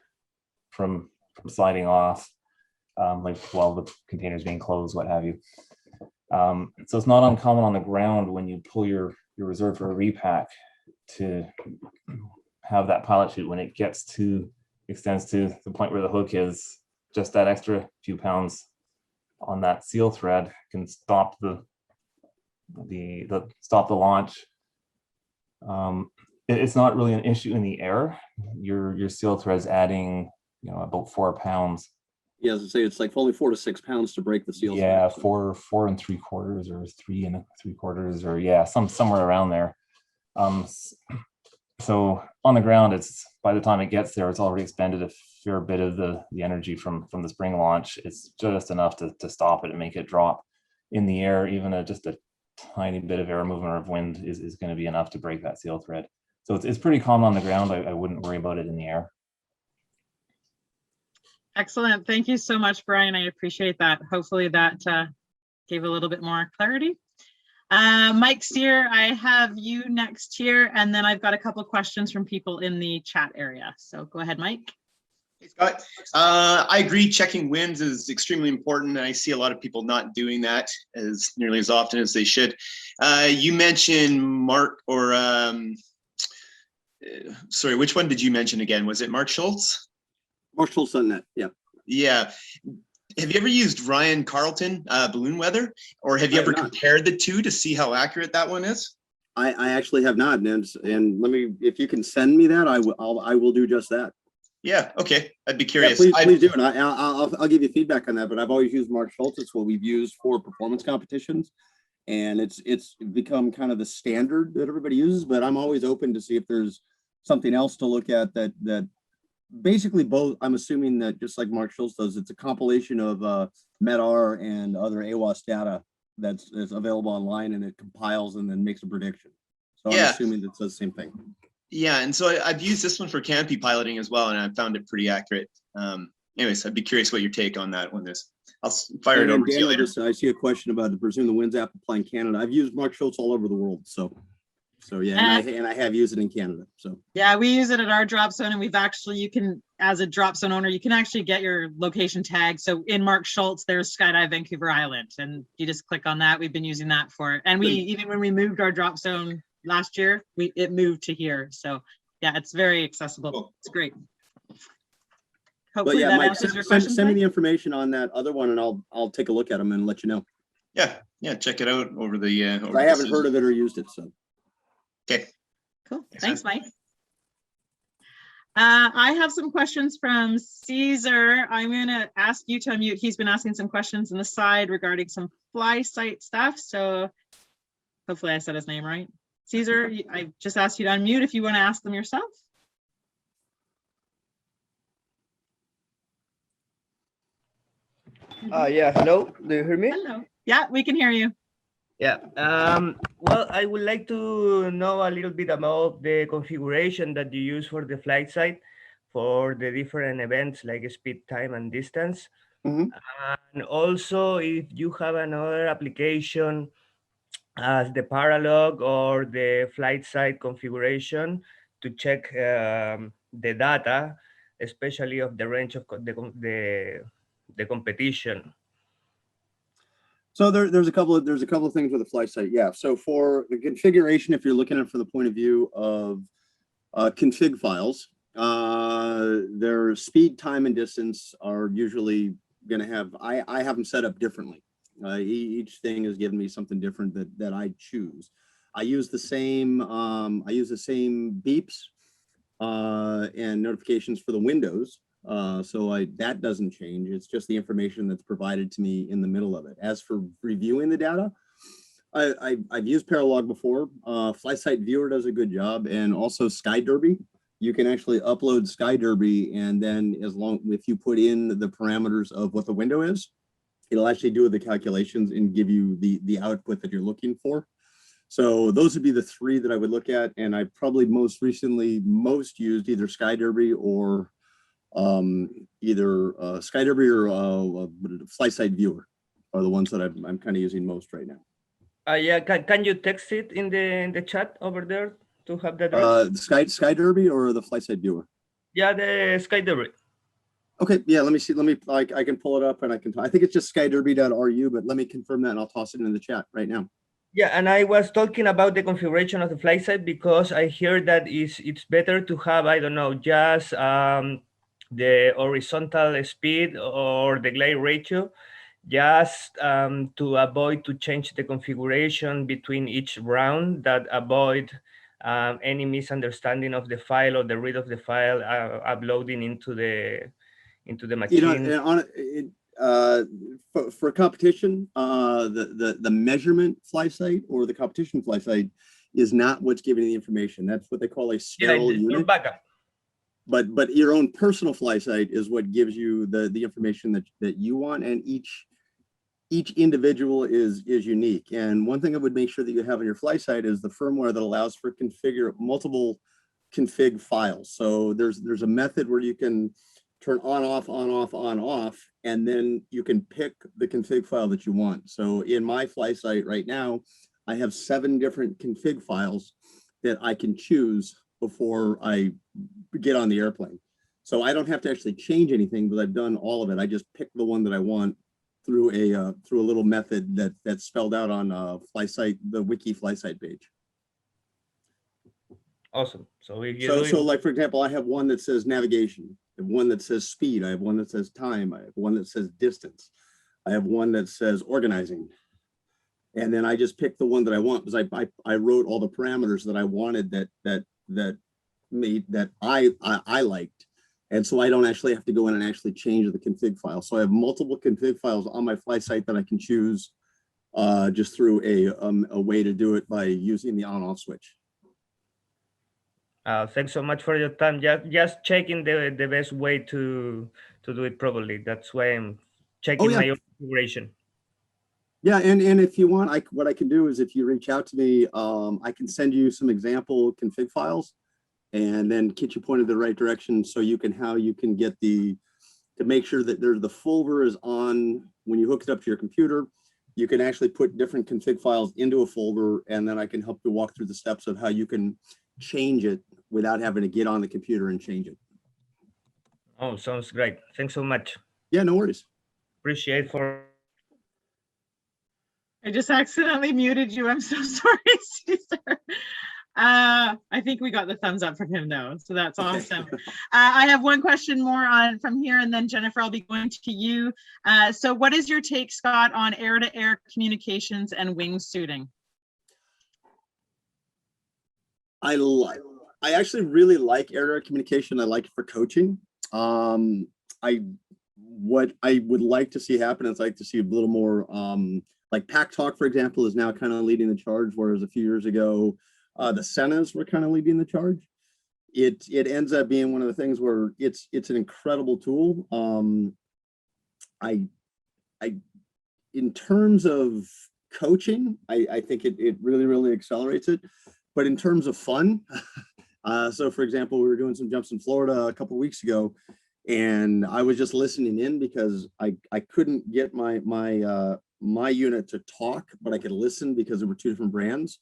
from sliding off, like while the container's being closed, what have you. So it's not uncommon on the ground when you pull your reserve for a repack to have that pilot chute, when it extends to the point where the hook is, just that extra few pounds on that seal thread can stop the launch. It's not really an issue in the air. Your seal thread's adding, about 4 pounds. Yeah, as I say, it's like only 4 to 6 pounds to break the seal. Yeah, thread, so. 4 3/4 or 3 3/4, or yeah, somewhere around there. So on the ground, it's by the time it gets there, it's already expended a fair bit of the energy from the spring launch. It's just enough to stop it and make it drop. In the air, even just a tiny bit of air movement or of wind is going to be enough to break that seal thread. So it's pretty common on the ground. I wouldn't worry about it in the air. Excellent. Thank you so much, Brian. I appreciate that. Hopefully that gave a little bit more clarity. Mike Steer, I have you next here, and then I've got a couple of questions from people in the chat area. So go ahead, Mike. Hey, Scott. I agree, checking winds is extremely important, and I see a lot of people not doing that as nearly as often as they should. You mentioned Mark, or sorry, which one did you mention again? Was it Mark Schultz? Mark Schultz on that, yeah. Yeah. Have you ever used Ryan Carlton balloon weather, or have you ever compared the two to see how accurate that one is? I actually have not, and let me, if you can send me that, I will do just that. Yeah, okay, I'd be curious. Yeah, please do, and I'll give you feedback on that. But I've always used Mark Schultz. It's what we've used for performance competitions, and it's become kind of the standard that everybody uses. But I'm always open to see if there's something else to look at that basically both. I'm assuming that just like Mark Schultz does, it's a compilation of MEDAR and other AWAS data that's available online, and it compiles and then makes a prediction. So I'm Yeah. assuming that it's the same thing. Yeah, and so I've used this one for canopy piloting as well, and I found it pretty accurate. Anyways, I'd be curious what your take on that one is. I'll fire it over to you Daniel, later. I see a question about the Presume the Winds app applying Canada. I've used Mark Schultz all over the world, so yeah, and I have used it in Canada. So Yeah, we use it at our drop zone, and we've actually, you can, as a drop zone owner, you can actually get your location tag. So in Mark Schultz, there's Skydive Vancouver Island, and you just click on that. We've been using that for it. And we, even when we moved our drop zone last year, it moved to here. So yeah, it's very accessible. Cool. It's great. but Hopefully yeah, that Mike, answers your question. send me the information on that other one, and I'll take a look at them and let you know. Yeah, check it out over the. I haven't heard of it or used it, so. Okay. Cool. Thanks, Thanks, Mike. I have some questions from Caesar. I'm going to ask you to unmute. He's been asking some questions on the side regarding some fly site stuff. So hopefully I said his name right. Caesar, I just asked you to unmute if you want to ask them yourself. Yeah, hello, do you hear me? Hello. Yeah, we can hear you. Yeah, well, I would like to know a little bit about the configuration that you use for the flight site for the different events like speed, time, and distance. Mhm. And also if you have another application as the paralog or the flight site configuration to check the data, especially of the range of the competition. So there's a couple of things with the flight site. Yeah. So for the configuration, if you're looking at it from the point of view of config files, their speed, time, and distance are usually going to have. I have them set up differently. Each thing is giving me something different that I choose. I use the same beeps and notifications for the windows. So that doesn't change. It's just the information that's provided to me in the middle of it. As for reviewing the data, I've used Paralog before. FlySite Viewer does a good job, and also Sky Derby. You can actually upload Sky Derby, and then if you put in the parameters of what the window is, it'll actually do the calculations and give you the output that you're looking for. So those would be the three that I would look at, and I probably most used either Sky Derby or either Sky Derby or FlySite Viewer are the ones that I'm kind of using most right now. Yeah, can you text it in the chat over there to have the address? Sky Derby or the FlySite Viewer? Yeah, the Sky Derby. Okay, yeah, let me see. I can pull it up and I think it's just skyderby.ru, but let me confirm that and I'll toss it in the chat right now. Yeah, and I was talking about the configuration of the flight site because I hear that it's better to have, I don't know, just the horizontal speed or the glide ratio, just to avoid to change the configuration between each round, that avoid any misunderstanding of the file or the read of the file uploading into the machine. You know, for competition, the measurement fly site or the competition fly site is not what's giving you the information. That's what they call a sterile unit. Backup. But your own personal fly site is what gives you the information that you want, and each individual is unique. And one thing I would make sure that you have on your fly site is the firmware that allows for multiple config files. So there's a method where you can turn on, off, and then you can pick the config file that you want. So in my fly site right now, I have 7 different config files that I can choose before I get on the airplane. So I don't have to actually change anything, but I've done all of it. I just pick the one that I want through a little method that's spelled out on the wiki fly site page. Awesome. So like for example, I have one that says navigation, I have one that says speed, I have one that says time, I have one that says distance, I have one that says organizing, and then I just pick the one that I want because I wrote all the parameters that I wanted that I liked, and so I don't actually have to go in and actually change the config file. So I have multiple config files on my fly site that I can choose just through a way to do it by using the on-off switch. Thanks so much for your time. Just checking the best way to do it properly. That's why I'm checking yeah. my own configuration. Yeah, and if you want, what I can do is if you reach out to me, I can send you some example config files and then get you pointed the right direction so you can get to make sure that the folder is on when you hook it up to your computer. You can actually put different config files into a folder, and then I can help you walk through the steps of how you can change it without having to get on the computer and change it. Oh, sounds great. Thanks so much. Yeah, no worries. Appreciate for. I just accidentally muted you. I'm so sorry, Caesar. I think we got the thumbs up from him though, so that's awesome. I have one question more from here, and then Jennifer, I'll be going to you. So what is your take, Scott, on air-to-air communications and wingsuiting? I actually really like air-to-air communication. I like it for coaching. What I would like to see happen is I'd like to see a little more like Pack Talk, for example, is now kind of leading the charge, whereas a few years ago, the Senas were kind of leading the charge. It ends up being one of the things where it's an incredible tool. In terms of coaching, I think it really accelerates it. But in terms of fun, so for example, we were doing some jumps in Florida a couple of weeks ago, and I was just listening in because I couldn't get my unit to talk, but I could listen because there were two different brands.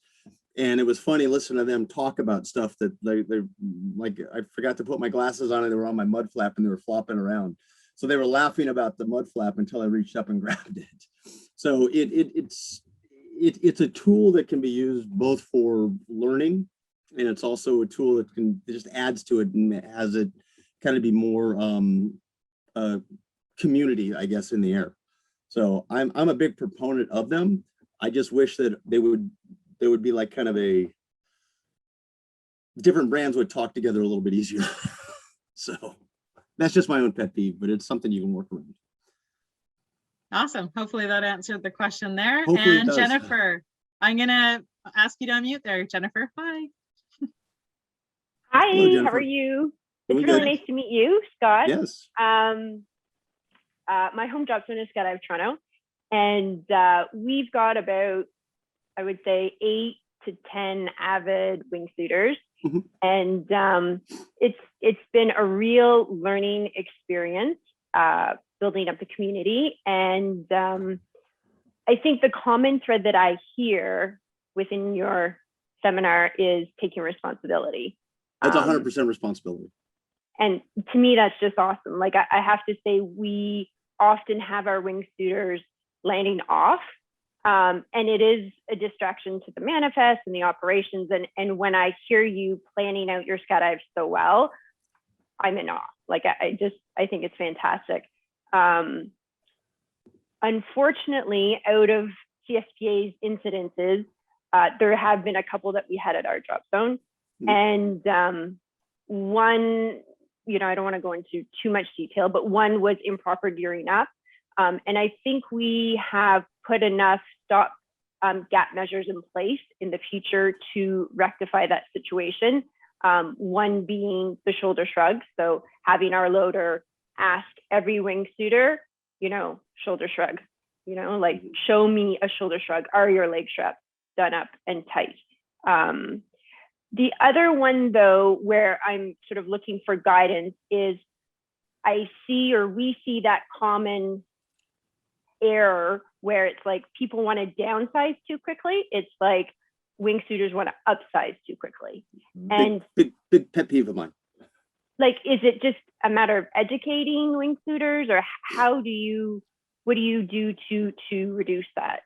And it was funny listening to them talk about stuff that they like, I forgot to put my glasses on and they were on my mud flap and they were flopping around. So they were laughing about the mud flap until I reached up and grabbed it. So it's a tool that can be used both for learning, and it's also a tool that just adds to it and has it kind of be more community, I guess, in the air. So I'm a big proponent of them. I just wish that they would be like kind of a different brands would talk together a little bit easier. So that's just my own pet peeve, but it's something you can work around. Awesome. Hopefully that answered the question there. Hopefully and Jennifer, I'm gonna ask you to unmute there. Jennifer, hi. Hi, Hello, how are you? Doing It's really good. nice to meet you, Scott. Yes. My home job's in Skydive Toronto, and we've got about, I would say, 8 to 10 avid wingsuiters, and it's been a real learning experience, building up the community. And I think the common thread that I hear within your seminar is taking responsibility. That's 100% responsibility. And to me, that's just awesome. Like I have to say, we often have our wingsuiters landing off, and it is a distraction to the manifest and the operations. And when I hear you planning out your skydive so well, I'm in awe. Like I think it's fantastic. Unfortunately, out of CSPA's incidences, there have been a couple that we had at our drop zone. And one, I don't want to go into too much detail, but one was improper gearing up. And I think we have put enough stop gap measures in place in the future to rectify that situation. One being the shoulder shrug. So having our loader ask every wingsuiter, shoulder shrug, like show me a shoulder shrug. Are your leg straps done up and tight? The other one, though, where I'm sort of looking for guidance is we see that common error where it's like people want to downsize too quickly. It's like wingsuiters want to upsize too quickly. And big pet peeve of mine. Like, is it just a matter of educating wingsuiters, or what do you do to reduce that?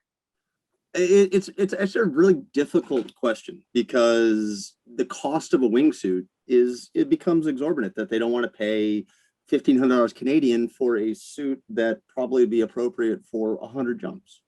It's actually a really difficult question, because the cost of a wingsuit it becomes exorbitant, that they don't want to pay $1,500 Canadian for a suit that probably would be appropriate for 100 jumps.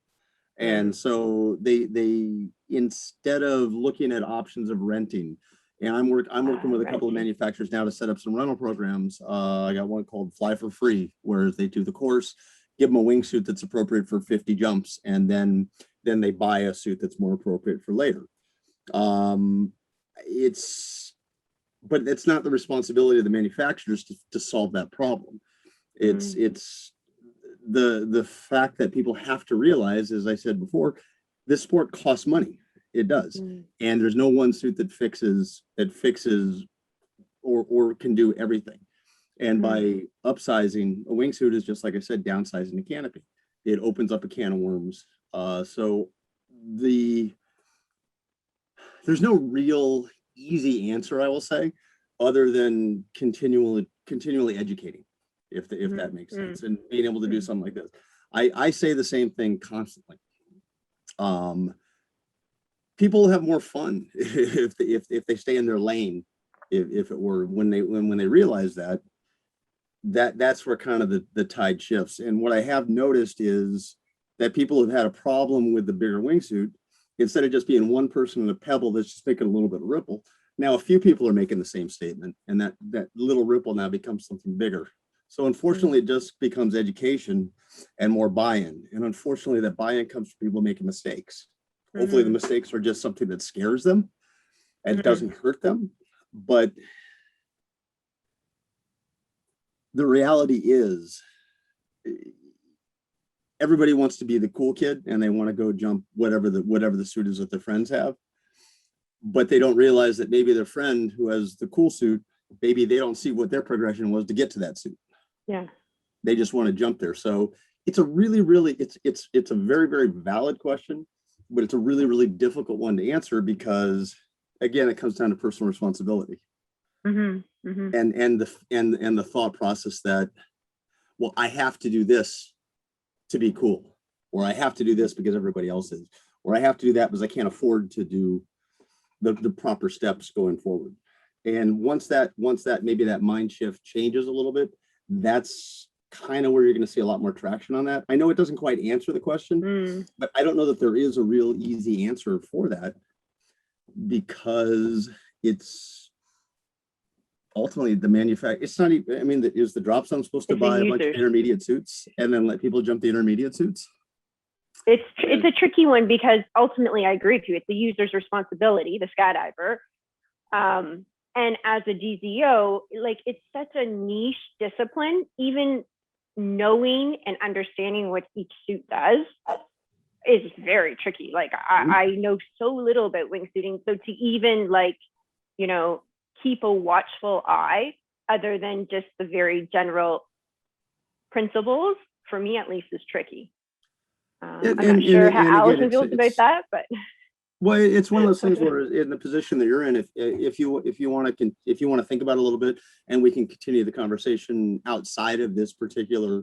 And so they instead of looking at options of renting, and I'm working with a couple of manufacturers now to set up some rental programs. I got one called Fly for Free, where they do the course, give them a wingsuit that's appropriate for 50 jumps, and then they buy a suit that's more appropriate for later. but it's not the responsibility of the manufacturers to solve that problem. It's the fact that people have to realize, as I said before, this sport costs money. It does. And there's no one suit that fixes or can do everything. And by upsizing a wingsuit is just, like I said, downsizing the canopy. It opens up a can of worms. So there's no real easy answer, I will say, other than continually educating, if that makes sense, and being able to do something like this. I say the same thing constantly. People have more fun if they stay in their lane. If it were when they realize that's where kind of the tide shifts. And what I have noticed is that people have had a problem with the bigger wingsuit. Instead of just being one person in a pebble that's just making a little bit of ripple, now a few people are making the same statement, and that little ripple now becomes something bigger. So unfortunately, it just becomes education and more buy-in. And unfortunately, that buy-in comes from people making mistakes. Hopefully the mistakes are just something that scares them and doesn't hurt them. But the reality is, everybody wants to be the cool kid and they want to go jump whatever the suit is that their friends have, but they don't realize that maybe their friend who has the cool suit, maybe they don't see what their progression was to get to that suit. Yeah. They just want to jump there. So it's a it's a very, very valid question, but it's a really, really difficult one to answer because, again, it comes down to personal responsibility. And the thought process that, well, I have to do this to be cool, or I have to do this because everybody else is, or I have to do that because I can't afford to do the proper steps going forward. And once that maybe that mind shift changes a little bit, that's kind of where you're going to see a lot more traction on that. I know it doesn't quite answer the question, but I don't know that there is a real easy answer for that, because it's ultimately the manufacturer. It's not even, I mean, is the drop zone supposed to buy a bunch of intermediate suits and then let people jump the intermediate suits? It's a tricky one, because ultimately I agree with you. It's the user's responsibility, the skydiver. And as a DZO, like, it's such a niche discipline. Even knowing and understanding what each suit does is very tricky. Like, I know so little about wingsuiting. So to even, like, you know, keep a watchful eye, other than just the very general principles, for me at least, is tricky. I'm not sure how Allison feels about that, but well, it's one of those things where, in the position that you're in, if you want to think about it a little bit, and we can continue the conversation outside of this particular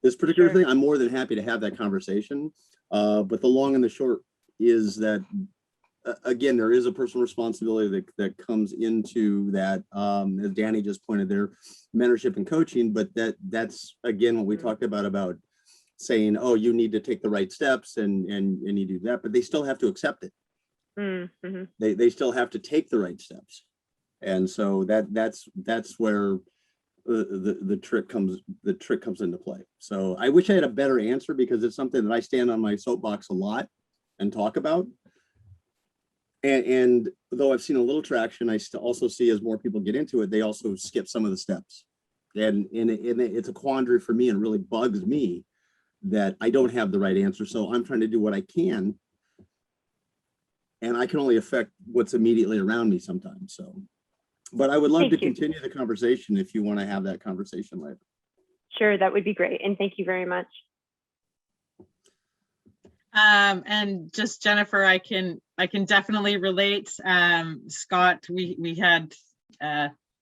thing, I'm more than happy to have that conversation. But the long and the short is that, again, there is a personal responsibility that comes into that, as Danny just pointed there, mentorship and coaching. But that's again what we talked about saying, oh, you need to take the right steps and you do that, but they still have to accept it. They still have to take the right steps. And so that's where the trick comes into play. So I wish I had a better answer, because it's something that I stand on my soapbox a lot and talk about. And though I've seen a little traction, I also see, as more people get into it, they also skip some of the steps. And it's a quandary for me, and really bugs me that I don't have the right answer. So I'm trying to do what I can, and I can only affect what's immediately around me sometimes. So, but I would love to continue the conversation if you want to have that conversation later. Sure, that would be great. And thank you very much. And just, Jennifer, I can definitely relate. Scott, we had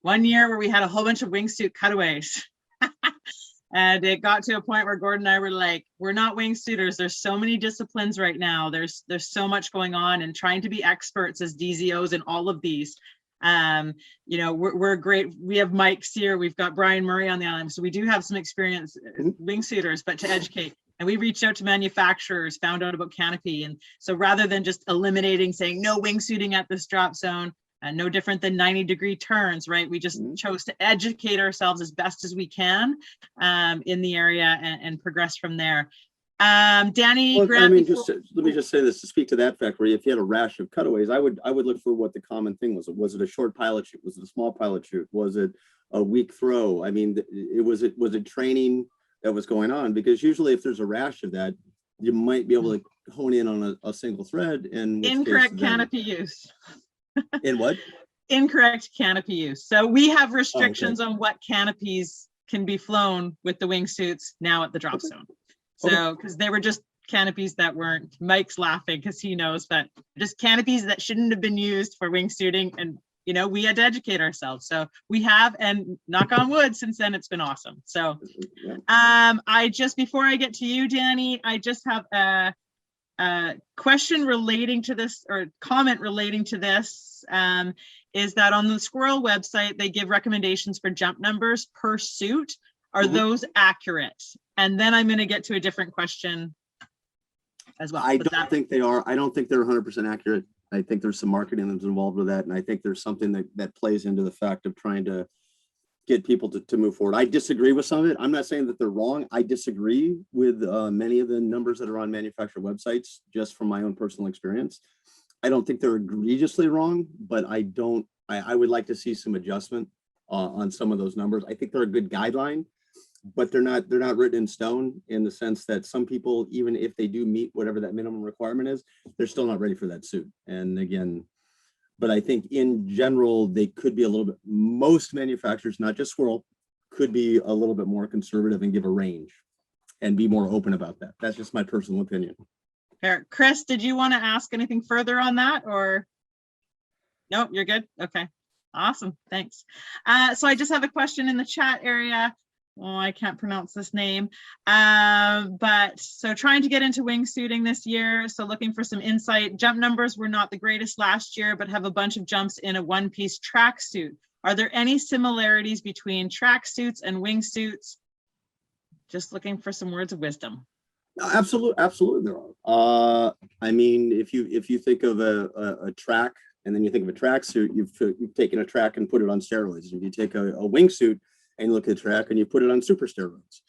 1 year where we had a whole bunch of wingsuit cutaways. And it got to a point where Gordon and I were like, we're not wingsuiters. There's so many disciplines right now. There's so much going on, and trying to be experts as DZOs in all of these. You know, we're great. We have Mike's here. We've got Brian Murray on the island. So we do have some experience wingsuiters, but to educate. And we reached out to manufacturers, found out about canopy. And so rather than just eliminating, saying no wingsuiting at this drop zone, no different than 90-degree turns, right? We just chose to educate ourselves as best as we can in the area and progress from there. Danny Well, I Grant. mean, before- let me just say this to speak to that fact, where if you had a rash of cutaways, I would look for what the common thing was. Was it a short pilot chute? Was it a small pilot chute? Was it a weak throw? I mean, was it training that was going on? Because usually if there's a rash of that, you might be able to hone in on a single thread. And incorrect canopy use. In what? Incorrect canopy use. So we have restrictions on what canopies can be flown with the wingsuits now at the drop zone. So, because they were just canopies that weren't, Mike's laughing because he knows that just canopies that shouldn't have been used for wingsuiting, and you know, we had to educate ourselves. So we have, and knock on wood, since then it's been awesome. So I just, before I get to you, Danny, I just have a question relating to this, or comment relating to this, is that on the Squirrel website, they give recommendations for jump numbers per suit. Are those accurate? And then I'm going to get to a different question as well. I don't think they are. I don't think they're 100% accurate. I think there's some marketing that's involved with that. And I think there's something that plays into the fact of trying to get people to move forward. I disagree with some of it. I'm not saying that they're wrong. I disagree with many of the numbers that are on manufacturer websites, just from my own personal experience. I don't think they're egregiously wrong, but I would like to see some adjustment on some of those numbers. I think they're a good guideline, but they're not written in stone, in the sense that some people, even if they do meet whatever that minimum requirement is, they're still not ready for that suit. And again, but I think in general, they could be a little bit, most manufacturers, not just Squirrel, could be a little bit more conservative and give a range and be more open about that. That's just my personal opinion. Fair. Chris, did you want to ask anything further on that, or? Nope, you're good. Okay, awesome, thanks. So I just have a question in the chat area. Oh, I can't pronounce this name. But so trying to get into wingsuiting this year. So looking for some insight. Jump numbers were not the greatest last year, but have a bunch of jumps in a one-piece tracksuit. Are there any similarities between tracksuits and wingsuits? Just looking for some words of wisdom. Absolutely there are. I mean, if you think of a track, and then you think of a tracksuit, you've taken a track and put it on steroids. If you take a wingsuit and you look at the track and you put it on super steroids,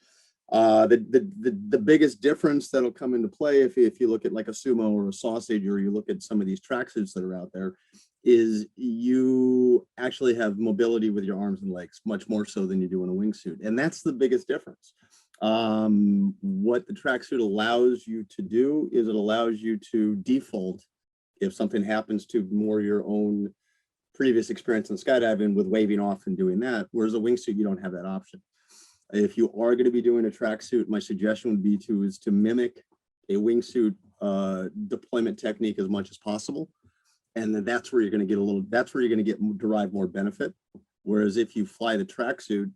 the biggest difference that'll come into play if you look at like a sumo or a sausage, or you look at some of these tracksuits that are out there, is you actually have mobility with your arms and legs much more so than you do in a wingsuit, and that's the biggest difference. What the tracksuit allows you to do is it allows you to default if something happens to more your own previous experience in skydiving with waving off and doing that, whereas a wingsuit, you don't have that option. If you are going to be doing a tracksuit, my suggestion would be to mimic a wingsuit deployment technique as much as possible, and then that's where you're going to get derive more benefit. Whereas if you fly the tracksuit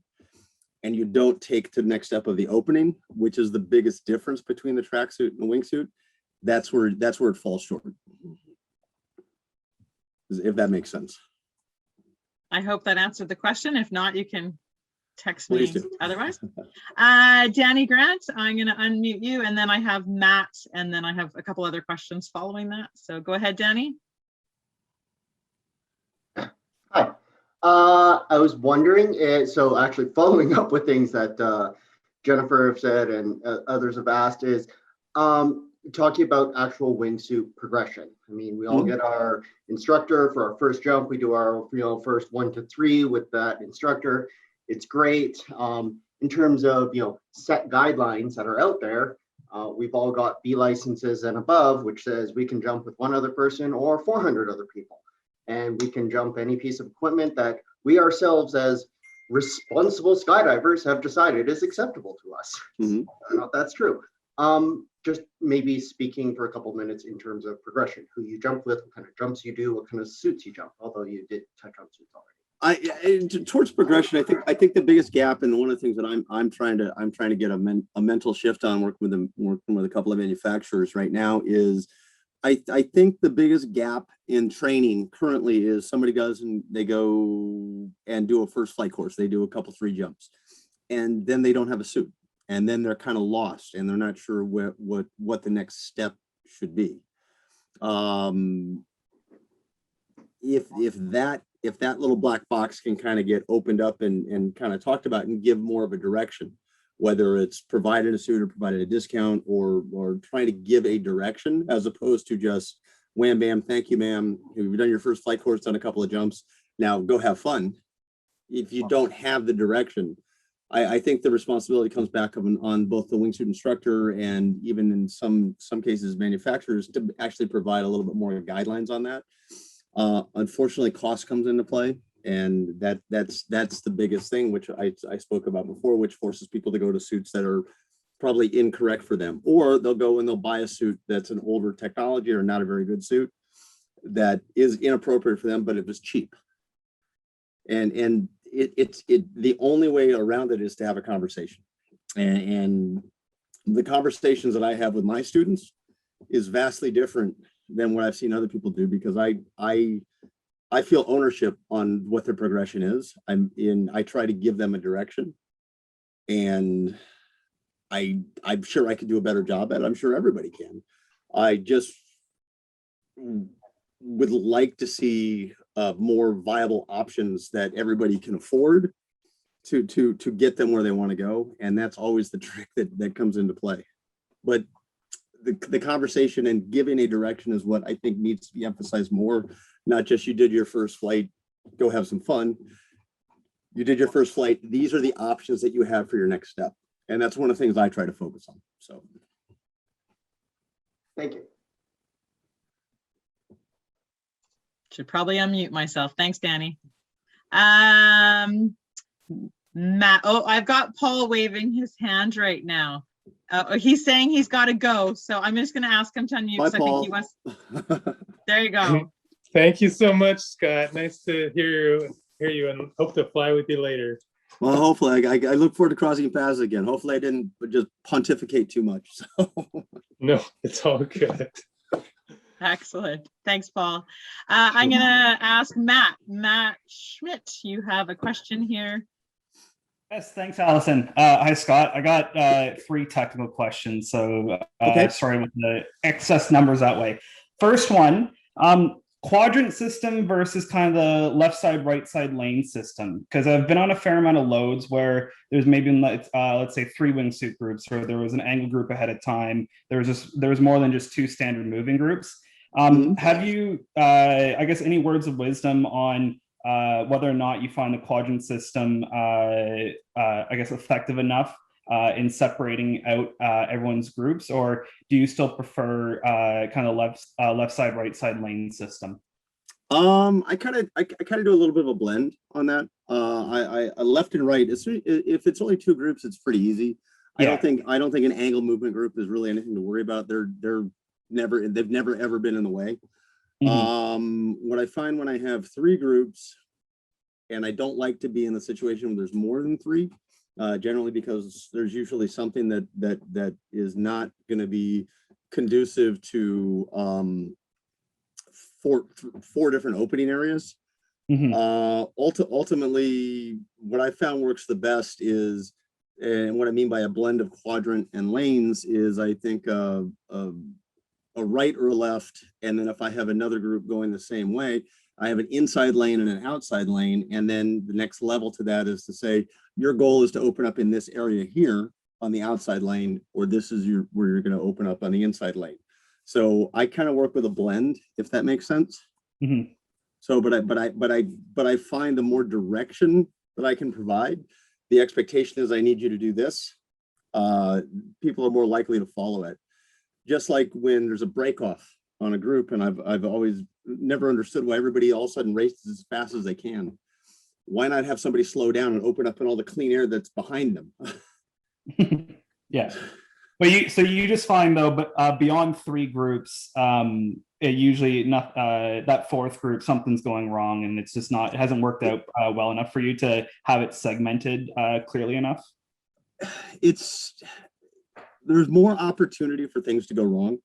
and you don't take to the next step of the opening, which is the biggest difference between the tracksuit and the wingsuit, that's where it falls short. If that makes sense. I hope that answered the question. If not, you can text me otherwise. Danny Grant, I'm going to unmute you, and then I have Matt, and then I have a couple other questions following that. So go ahead, Danny. Hi. I was wondering, so actually following up with things that Jennifer have said and others have asked, is talking about actual wingsuit progression. I mean, we all get our instructor for our first jump. We do our first 1 to 3 with that instructor. It's great. In terms of set guidelines that are out there, we've all got B licenses and above, which says we can jump with 1 other person or 400 other people, and we can jump any piece of equipment that we ourselves as responsible skydivers have decided is acceptable to us. Whether or not that's true. Just maybe speaking for a couple of minutes in terms of progression, who you jump with, what kind of jumps you do, what kind of suits you jump, although you did touch on suits already. Towards progression, I think the biggest gap, and one of the things that I'm trying to get a mental shift on, working with a couple of manufacturers right now, is I think the biggest gap in training currently is somebody goes and they go and do a first flight course. They do a couple 3 jumps, and then they don't have a suit. And then they're kind of lost, and they're not sure what the next step should be. If that little black box can kind of get opened up and kind of talked about and give more of a direction, whether it's provided a suit or provided a discount, or trying to give a direction as opposed to just wham bam, thank you, ma'am. You've done your first flight course, done a couple of jumps. Now go have fun. If you don't have the direction, I think the responsibility comes back on both the wingsuit instructor and even in some cases manufacturers to actually provide a little bit more guidelines on that. Unfortunately, cost comes into play, and that's the biggest thing, which I spoke about before, which forces people to go to suits that are probably incorrect for them, or they'll go and they'll buy a suit that's an older technology or not a very good suit that is inappropriate for them, but it was cheap. And it's the only way around it is to have a conversation, and the conversations that I have with my students is vastly different than what I've seen other people do, because I feel ownership on what their progression is. I try to give them a direction, and I'm sure I could do a better job at it. I'm sure everybody can. I just would like to see more viable options that everybody can afford to get them where they want to go, and that's always the trick that comes into play. But the conversation and giving a direction is what I think needs to be emphasized more. Not just you did your first flight, go have some fun. You did your first flight. These are the options that you have for your next step, and that's one of the things I try to focus on. So, Thank you. Should probably unmute myself. Thanks, Danny. Matt, oh, I've got Paul waving his hand right now. He's saying he's got to go, so I'm just going to ask him to unmute. Bye, I think he was. There you go. Thank you so much, Scott. Nice to hear you, and hope to fly with you later. well, hopefully, I look forward to crossing paths again. Hopefully, I didn't just pontificate too much. So. No, it's all good. Excellent. Thanks, Paul. I'm going to ask Matt Schmidt. You have a question here. Yes, thanks, Allison. Hi, Scott. I got 3 technical questions, so Okay. Sorry with the excess numbers that way. First one, quadrant system versus kind of the left side, right side lane system, because I've been on a fair amount of loads where there's maybe let's say 3 wingsuit groups, or there was an angle group ahead of time. There was more than just 2 standard moving groups. Have you, I guess, any words of wisdom on whether or not you find the quadrant system, I guess, effective enough in separating out everyone's groups, or do you still prefer kind of left side, right side lane system? I kind of do a little bit of a blend on that. I left and right. If it's only 2 groups, it's pretty easy. Yeah. I don't think an angle movement group is really anything to worry about. They've never ever been in the way. Mm-hmm. What I find when I have 3 groups, and I don't like to be in the situation where there's more than 3, generally because there's usually something that is not going to be conducive to 4 different opening areas. Mm-hmm. Ultimately, what I found works the best is, and what I mean by a blend of quadrant and lanes is, I think a right or a left, and then if I have another group going the same way, I have an inside lane and an outside lane, and then the next level to that is to say your goal is to open up in this area here on the outside lane, or this is where you're going to open up on the inside lane. So I kind of work with a blend, if that makes sense. Mm-hmm. So, but I find the more direction that I can provide, the expectation is I need you to do this. People are more likely to follow it. Just like when there's a break off on a group, and I've always never understood why everybody all of a sudden races as fast as they can. Why not have somebody slow down and open up in all the clean air that's behind them? Yeah. But you just find though, but beyond 3 groups, it usually not that 4th group, something's going wrong, and it's just not, it hasn't worked out well enough for you to have it segmented clearly enough. There's more opportunity for things to go wrong.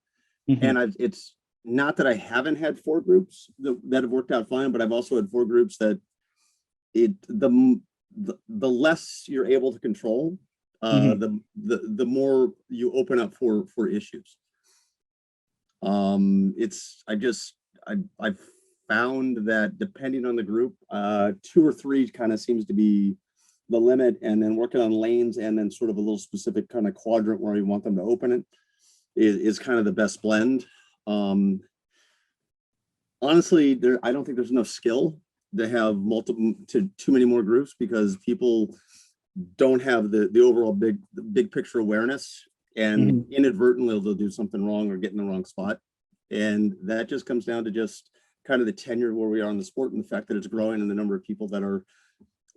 Mm-hmm. And it's not that I haven't had 4 groups that have worked out fine, but I've also had 4 groups that the less you're able to control, Mm-hmm. the more you open up for issues. I've found that depending on the group, 2 or 3 kind of seems to be the limit and then working on lanes and then sort of a little specific kind of quadrant where you want them to open it is kind of the best blend. Honestly, I don't think there's enough skill to have too many more groups, because people don't have the overall big picture awareness, and inadvertently they'll do something wrong or get in the wrong spot. And that just comes down to just kind of the tenure where we are in the sport and the fact that it's growing and the number of people that are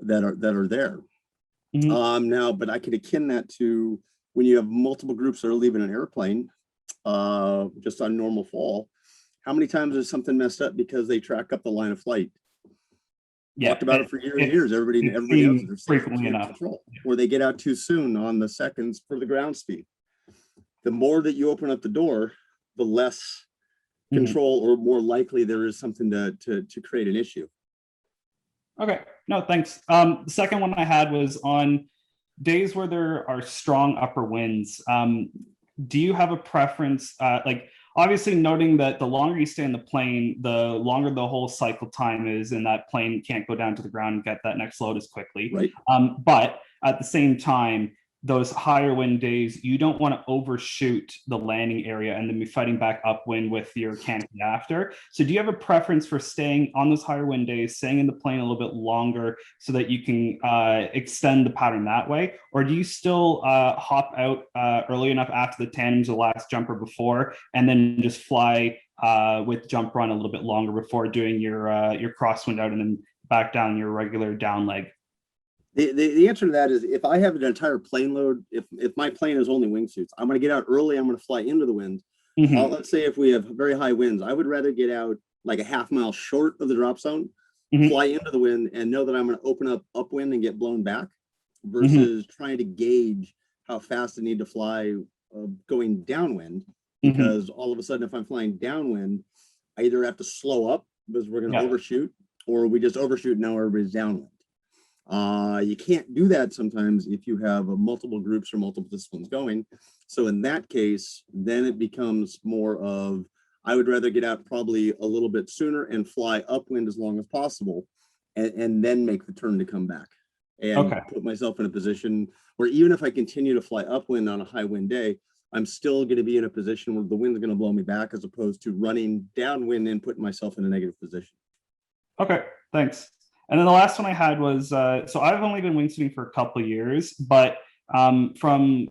there. Now, but I could akin that to when you have multiple groups that are leaving an airplane just on normal fall. How many times is something messed up because they track up the line of flight? Talked about it for years and years. Everybody knows there's frequently enough control, or they get out too soon on the seconds for the ground speed. The more that you open up the door, the less control or more likely there is something to create an issue. Okay, no, thanks. The second one I had was on days where there are strong upper winds. Do you have a preference? Like, obviously noting that the longer you stay in the plane, the longer the whole cycle time is, and that plane can't go down to the ground and get that next load as quickly. Right. But at the same time, those higher wind days, you don't want to overshoot the landing area and then be fighting back upwind with your canopy after. So do you have a preference for staying on those higher wind days, staying in the plane a little bit longer so that you can extend the pattern that way? Or do you still hop out early enough after the tandems, the last jumper before, and then just fly with jump run a little bit longer before doing your crosswind out and then back down your regular down leg? The answer to that is, if I have an entire plane load, if my plane is only wingsuits, I'm going to get out early. I'm going to fly into the wind. Let's say if we have very high winds, I would rather get out like a half mile short of the drop zone, fly into the wind, and know that I'm going to open up upwind and get blown back, versus trying to gauge how fast I need to fly going downwind. Because all of a sudden, if I'm flying downwind, I either have to slow up because we're going to overshoot, or we just overshoot and now everybody's downwind. You can't do that sometimes if you have multiple groups or multiple disciplines going. So in that case, then it becomes more of, I would rather get out probably a little bit sooner and fly upwind as long as possible, and then make the turn to come back and put myself in a position where even if I continue to fly upwind on a high wind day, I'm still going to be in a position where the wind's going to blow me back, as opposed to running downwind and putting myself in a negative position. Okay, thanks. And then the last one I had was, so I've only been wingsuiting for a couple of years, but from a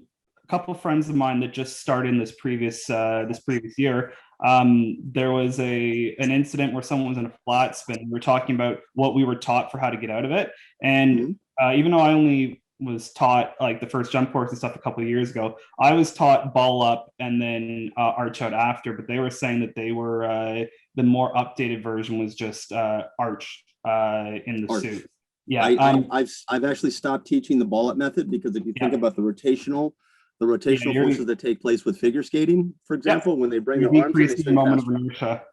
couple of friends of mine that just started in this previous year, there was an incident where someone was in a flat spin. We were talking about what we were taught for how to get out of it. And even though I only was taught like the first jump course and stuff a couple of years ago, I was taught ball up and then arch out after, but they were saying that they were, the more updated version was just arch in the suit. Yeah, I've actually stopped teaching the ball up method, because if you think about the rotational forces that take place with figure skating, for example, when they bring their arms in, they spin moment of inertia.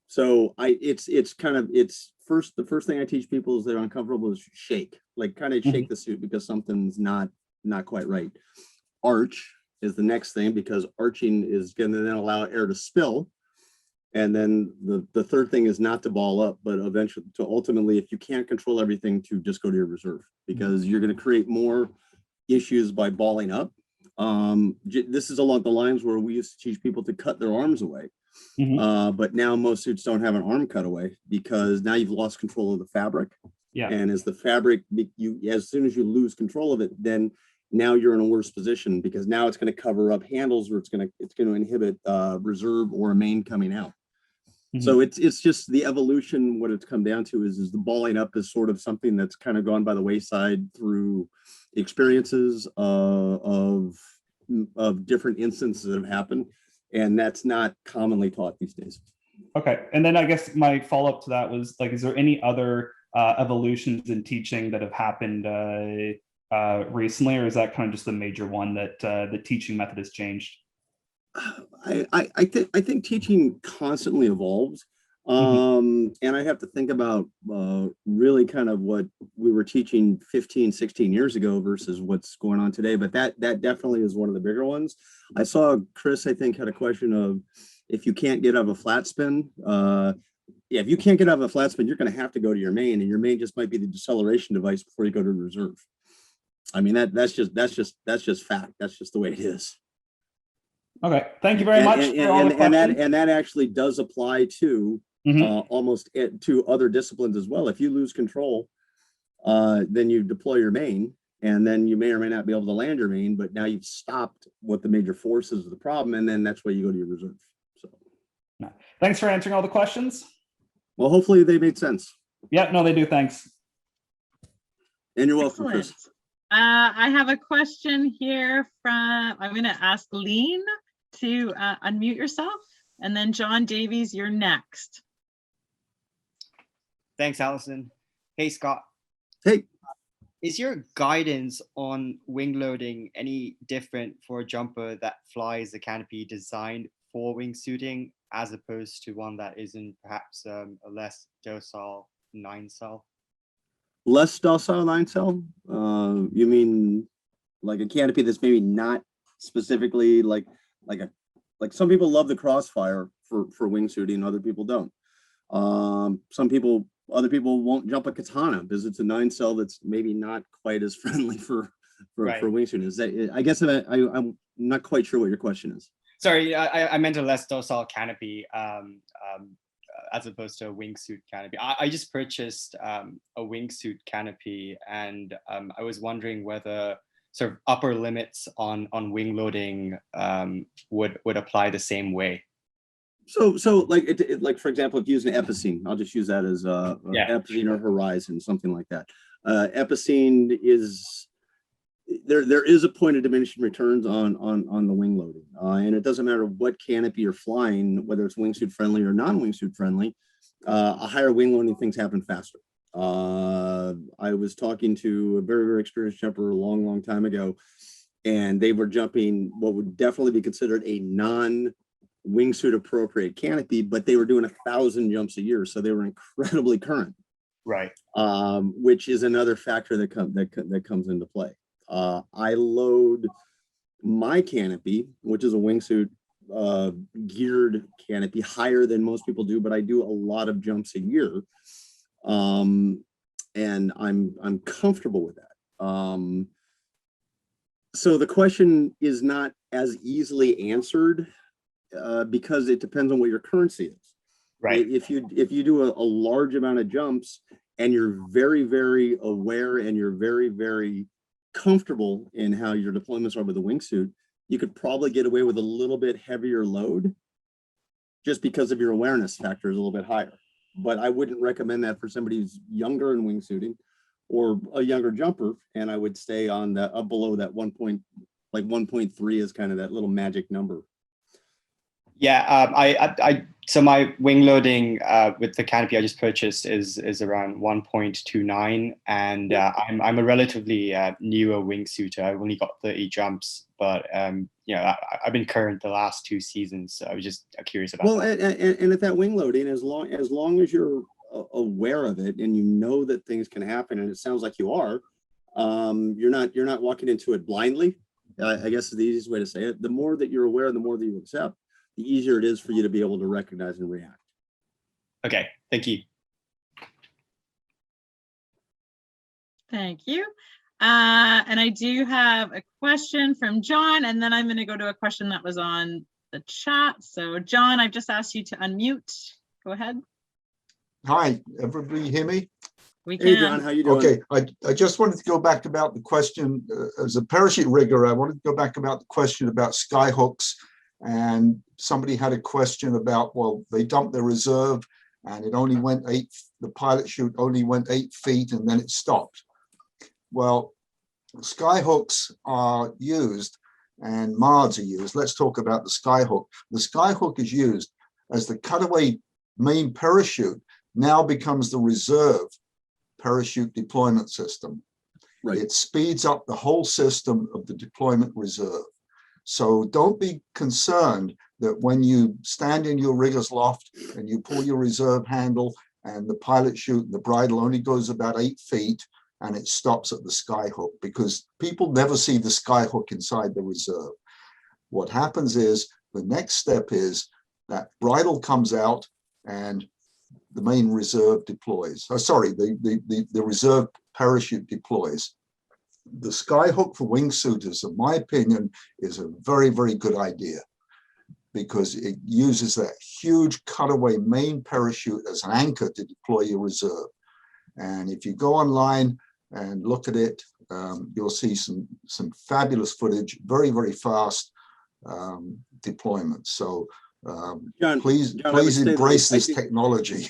So the first thing I teach people is they're uncomfortable is shake, like kind of shake the suit because something's not quite right. Arch is the next thing, because arching is going to then allow air to spill. And then the third thing is not to ball up, but eventually to ultimately, if you can't control everything, to just go to your reserve, because you're going to create more issues by balling up. This is along the lines where we used to teach people to cut their arms away. But now most suits don't have an arm cutaway, because now you've lost control of the fabric. And as the fabric, as soon as you lose control of it, then now you're in a worse position, because now it's going to cover up handles, or it's going to inhibit reserve or a main coming out. So it's just the evolution. What it's come down to is the balling up is sort of something that's kind of gone by the wayside through experiences of different instances that have happened, and that's not commonly taught these days. Okay, and then I guess my follow-up to that was, like, is there any other evolutions in teaching that have happened recently, or is that kind of just the major one that the teaching method has changed? I think teaching constantly evolves, and I have to think about really kind of what we were teaching 15, 16 years ago versus what's going on today. But that definitely is one of the bigger ones. I saw Chris, I think, had a question of, if you can't get out of a flat spin, Yeah, if you can't get out of a flat spin, you're going to have to go to your main, and your main just might be the deceleration device before you go to reserve. I mean, that's just fact. That's just the way it is. Okay, thank you very much for all the questions. And that actually does apply to almost to other disciplines as well. If you lose control, then you deploy your main, and then you may or may not be able to land your main, but now you've stopped what the major force is of the problem, and then that's why you go to your reserve. So, thanks for answering all the questions. Well, hopefully they made sense. Yeah, no, they do. Thanks. And you're welcome, Excellent. Chris. I have a question here from, I'm going to ask Lean to unmute yourself, and then John Davies, you're next. Thanks, Allison. Hey, Scott. Hey. Is your guidance on wing loading any different for a jumper that flies a canopy designed for wingsuiting as opposed to one that isn't perhaps a less docile 9-cell? Less docile 9-cell? You mean like a canopy that's maybe not specifically like some people love the Crossfire for wingsuiting, other people don't. Other people won't jump a Katana because it's a 9-cell that's maybe not quite as friendly for wingsuiting. Is that, I guess I'm not quite sure what your question is. Sorry, I meant a less docile canopy as opposed to a wingsuit canopy. I just purchased a wingsuit canopy, and I was wondering whether sort of upper limits on wing loading would apply the same way. So like for example, if you use an Epicene, I'll just use that as Epicene or Horizon, something like that. Epicene is there is a point of diminishing returns on the wing loading, and it doesn't matter what canopy you're flying, whether it's wingsuit friendly or non-wingsuit friendly. A higher wing loading, things happen faster. I was talking to a very, very experienced jumper a long time ago, and they were jumping what would definitely be considered a non-wingsuit appropriate canopy, but they were doing 1,000 jumps a year, so they were incredibly current. Right. Which is another factor that comes into play. I load my canopy, which is a wingsuit geared canopy, higher than most people do, but I do a lot of jumps a year, and I'm comfortable with that. So the question is not as easily answered because it depends on what your currency is. Right. If you do a large amount of jumps and you're very, very aware and you're very, very comfortable in how your deployments are with a wingsuit, you could probably get away with a little bit heavier load just because of your awareness factor is a little bit higher. But I wouldn't recommend that for somebody who's younger in wingsuiting or a younger jumper, and I would stay on the up below that 1.3 is kind of that little magic number. Yeah, so my wing loading with the canopy I just purchased is around 1.29, and I'm a relatively newer wingsuiter. I've only got 30 jumps, but I've been current the last 2 seasons. So I was just curious about. Well, and at that wing loading, as long as you're aware of it and you know that things can happen, and it sounds like you are, you're not walking into it blindly. I guess is the easiest way to say it. The more that you're aware, the more that you accept, the easier it is for you to be able to recognize and react. Okay, thank you. Thank you. And I do have a question from John, and then I'm going to go to a question that was on the chat. So John, I've just asked you to unmute. Go ahead. Hi, everybody hear me? We can. Hey John, how you doing? Okay, I just wanted to go back about the question, as a parachute rigger, I wanted to go back about the question about sky hooks. And somebody had a question about, well, they dumped their reserve and it only went the pilot chute only went 8 feet and then it stopped. Well, sky hooks are used and MARDs are used. Let's talk about the sky hook. The sky hook is used as the cutaway main parachute now becomes the reserve parachute deployment system. Right. It speeds up the whole system of the deployment reserve. So don't be concerned that when you stand in your rigger's loft and you pull your reserve handle and the pilot chute, the bridle only goes about 8 feet and it stops at the sky hook, because people never see the sky hook inside the reserve. What happens is the next step is that bridle comes out and the main reserve deploys. Oh, sorry, the reserve parachute deploys. The skyhook for wingsuiters, in my opinion, is a very, very good idea because it uses that huge cutaway main parachute as an anchor to deploy your reserve. And if you go online and look at it, you'll see some fabulous footage, very, very fast deployments. So John, please John, I would say that embrace I this think- technology.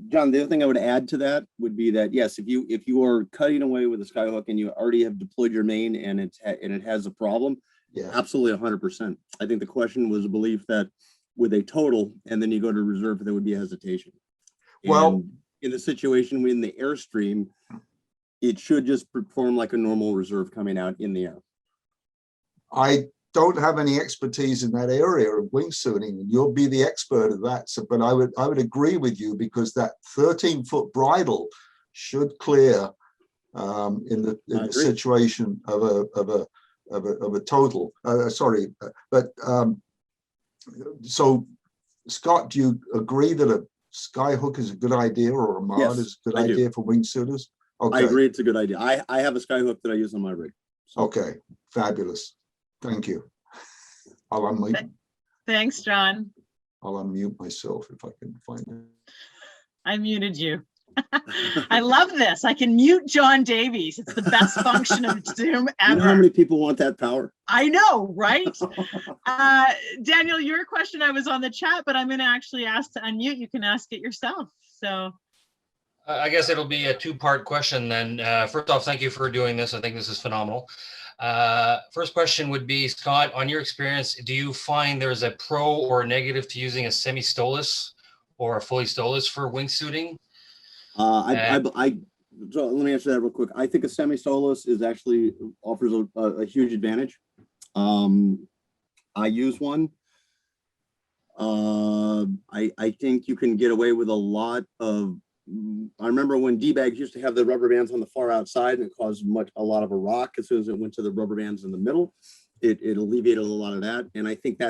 John, the other thing I would add to that would be that, yes, if you are cutting away with a skyhook and you already have deployed your main and it has a problem, Yeah. absolutely 100%. I think the question was a belief that with a total and then you go to reserve, there would be hesitation. Well- And in the situation in the airstream, it should just perform like a normal reserve coming out in the air. I don't have any expertise in that area of wingsuiting, and you'll be the expert of that. So, but I would agree with you because that 13-foot bridle should clear in the situation of a total. So Scott, do you agree that a skyhook is a good idea or a MARD Yes, is a good I do. idea for wingsuiters? Okay. I agree, it's a good idea. I have a skyhook that I use on my rig. Okay, fabulous. Thank you. I'll unmute myself if I can find it. I muted you. I love this. I can mute John Davies. It's the best function of Zoom ever. You know how many people want that power? I know, right? Daniel, your question, I was on the chat, but I'm going to actually ask to unmute. You can ask it yourself. So I guess it'll be a two-part question then. First off, thank you for doing this. I think this is phenomenal. First question would be, Scott, on your experience, do you find there's a pro or a negative to using a semi-stolus or a fully stolus for wingsuiting? So let me answer that real quick. I think a semi-stolus is actually offers a huge advantage. I use one. I think you can get away with a lot of. I remember when D-bags used to have the rubber bands on the far outside and it caused a lot of a rock. As soon as it went to the rubber bands in the middle, it alleviated a lot of that. And I think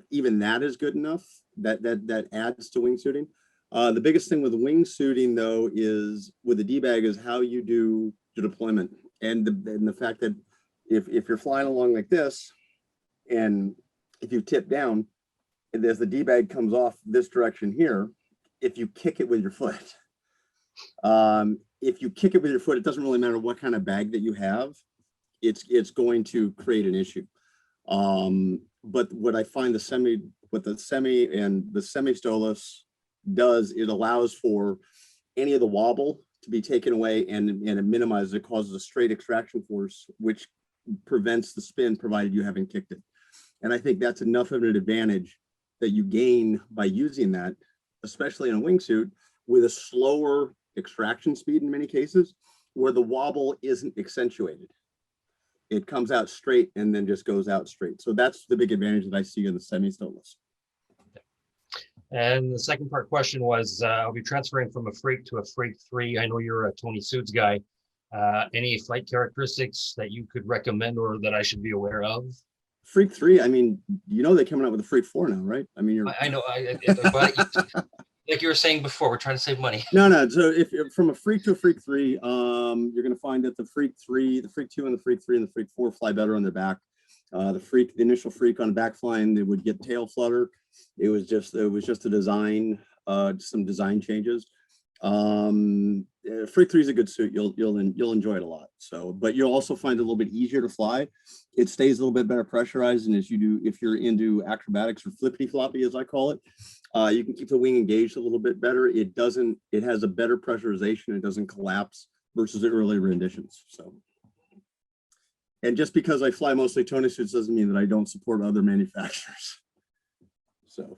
even that is good enough. That adds to wingsuiting. The biggest thing with wingsuiting though is with the D-bag is how you do the deployment and the fact that if you're flying along like this and if you tip down and as the D-bag comes off this direction here, if you kick it with your foot, it doesn't really matter what kind of bag that you have, it's going to create an issue. But what I find the semi and the semi-stolus does, it allows for any of the wobble to be taken away and it minimizes, it causes a straight extraction force, which prevents the spin provided you haven't kicked it. And I think that's enough of an advantage that you gain by using that, especially in a wingsuit with a slower extraction speed in many cases where the wobble isn't accentuated. It comes out straight and then just goes out straight. So that's the big advantage that I see in the semi-stolus. And the second part question was, I'll be transferring from a Freak to a Freak 3. I know you're a Tony Suits guy. Any flight characteristics that you could recommend or that I should be aware of? Freak 3, I mean, you know they're coming out with a Freak 4 now, right? I mean, I know, but like you were saying before, we're trying to save money. No. So if you're from a Freak to a Freak 3, you're going to find that the Freak 3, the Freak 2 and the Freak 3 and the Freak 4 fly better on their back. The initial Freak on back flying, they would get tail flutter. It was just a design, some design changes. Freak 3 is a good suit. You'll enjoy it a lot. So, but you'll also find it a little bit easier to fly. It stays a little bit better pressurized, and if you're into acrobatics or flippity floppy, as I call it, you can keep the wing engaged a little bit better. It has a better pressurization. It doesn't collapse versus the earlier renditions. So, and just because I fly mostly Tony suits doesn't mean that I don't support other manufacturers. So, does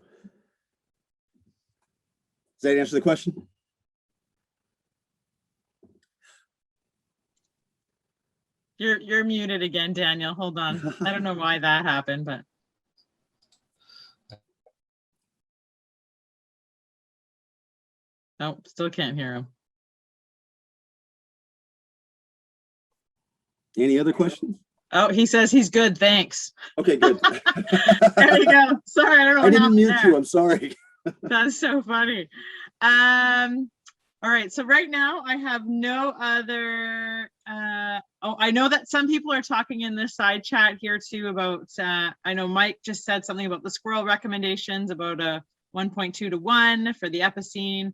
that answer the question? you're muted again, Daniel. Hold on. I don't know why that happened, but. Nope, still can't hear him. Any other questions? Oh, he says he's good, thanks. Okay, good. There you go. Sorry, I don't know. I didn't mute you. I'm sorry. That's so funny. All right, so right now I have no other, oh, I know that some people are talking in the side chat here too about, I know Mike just said something about the squirrel recommendations about a 1.2 to 1 for the epicene.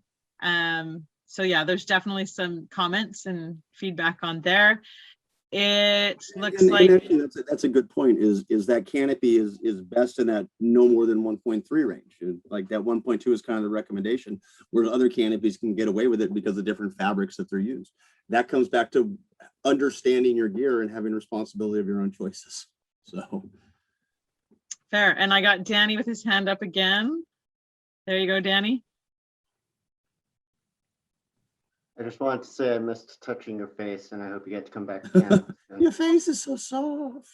So yeah, there's definitely some comments and feedback on there. It looks like actually that's a good point, is that canopy is best in that no more than 1.3 range. Like that 1.2 is kind of the recommendation, whereas other canopies can get away with it because of different fabrics that they're used. That comes back to understanding your gear and having responsibility of your own choices. So fair. And I got Danny with his hand up again. There you go, Danny. I just wanted to say I missed touching your face, and I hope you get to come back to Canada soon. your face is so soft.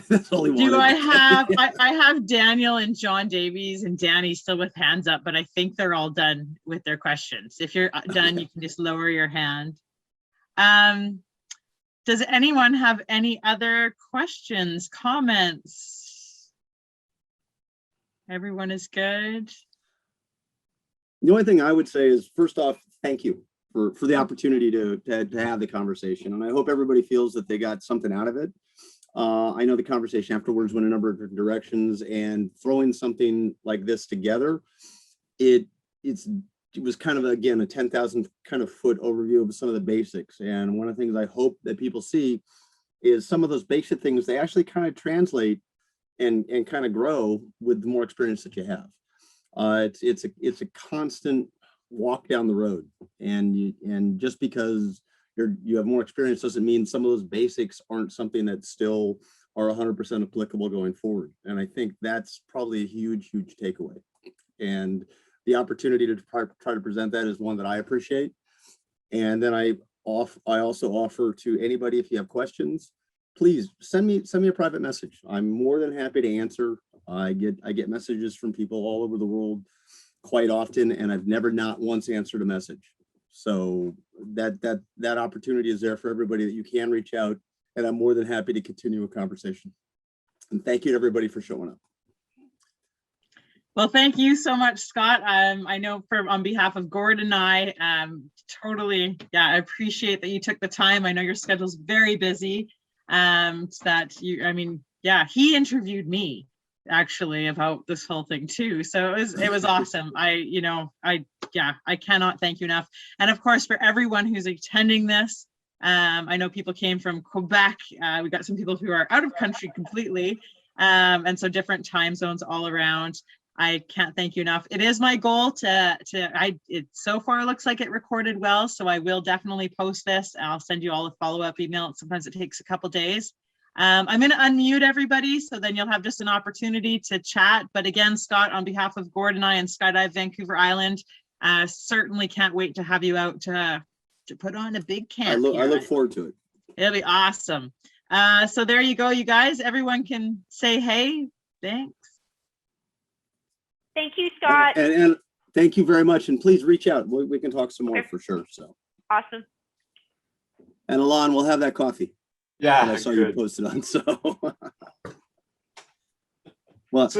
That's all he wanted. Do I have I have Daniel and John Davies and Danny still with hands up, but I think they're all done with their questions. If you're done, you can just lower your hand. Does anyone have any other questions, comments? Everyone is good. The only thing I would say is, first off, thank you for the opportunity to have the conversation. And I hope everybody feels that they got something out of it. I know the conversation afterwards went a number of different directions, and throwing something like this together, it was kind of, again, a 10,000 kind of foot overview of some of the basics. And one of the things I hope that people see is some of those basic things, they actually kind of translate and kind of grow with the more experience that you have. It's a constant walk down the road, and just because you have more experience doesn't mean some of those basics aren't something that still are 100% applicable going forward. And I think that's probably a huge takeaway. And the opportunity to try to present that is one that I appreciate. And then I also offer to anybody, if you have questions, please send me a private message. I'm more than happy to answer. I get messages from people all over the world quite often, and I've never not once answered a message. So that opportunity is there for everybody, that you can reach out, and I'm more than happy to continue a conversation. And thank you to everybody for showing up. Well, thank you so much, Scott. I know on behalf of Gordon and I, totally, yeah, I appreciate that you took the time. I know your schedule's very busy. He interviewed me actually about this whole thing too, so it was awesome. I cannot thank you enough. And of course, for everyone who's attending this, I know people came from Quebec. We got some people who are out of country completely, and so different time zones all around. I can't thank you enough. It is my goal it so far looks like it recorded well, so I will definitely post this. I'll send you all a follow-up email. Sometimes it takes a couple days. I'm going to unmute everybody, so then you'll have just an opportunity to chat. But again, Scott, on behalf of Gordon and I and Skydive Vancouver Island, certainly can't wait to have you out to put on a big camp. I look forward to it. It'll be awesome. So there you go, you guys. Everyone can say hey. Thanks. Thank you, Scott. And thank you very much. And please reach out. We can talk some more for sure. So awesome. And Alon, we'll have that coffee. Yeah, I saw you posted on. So well,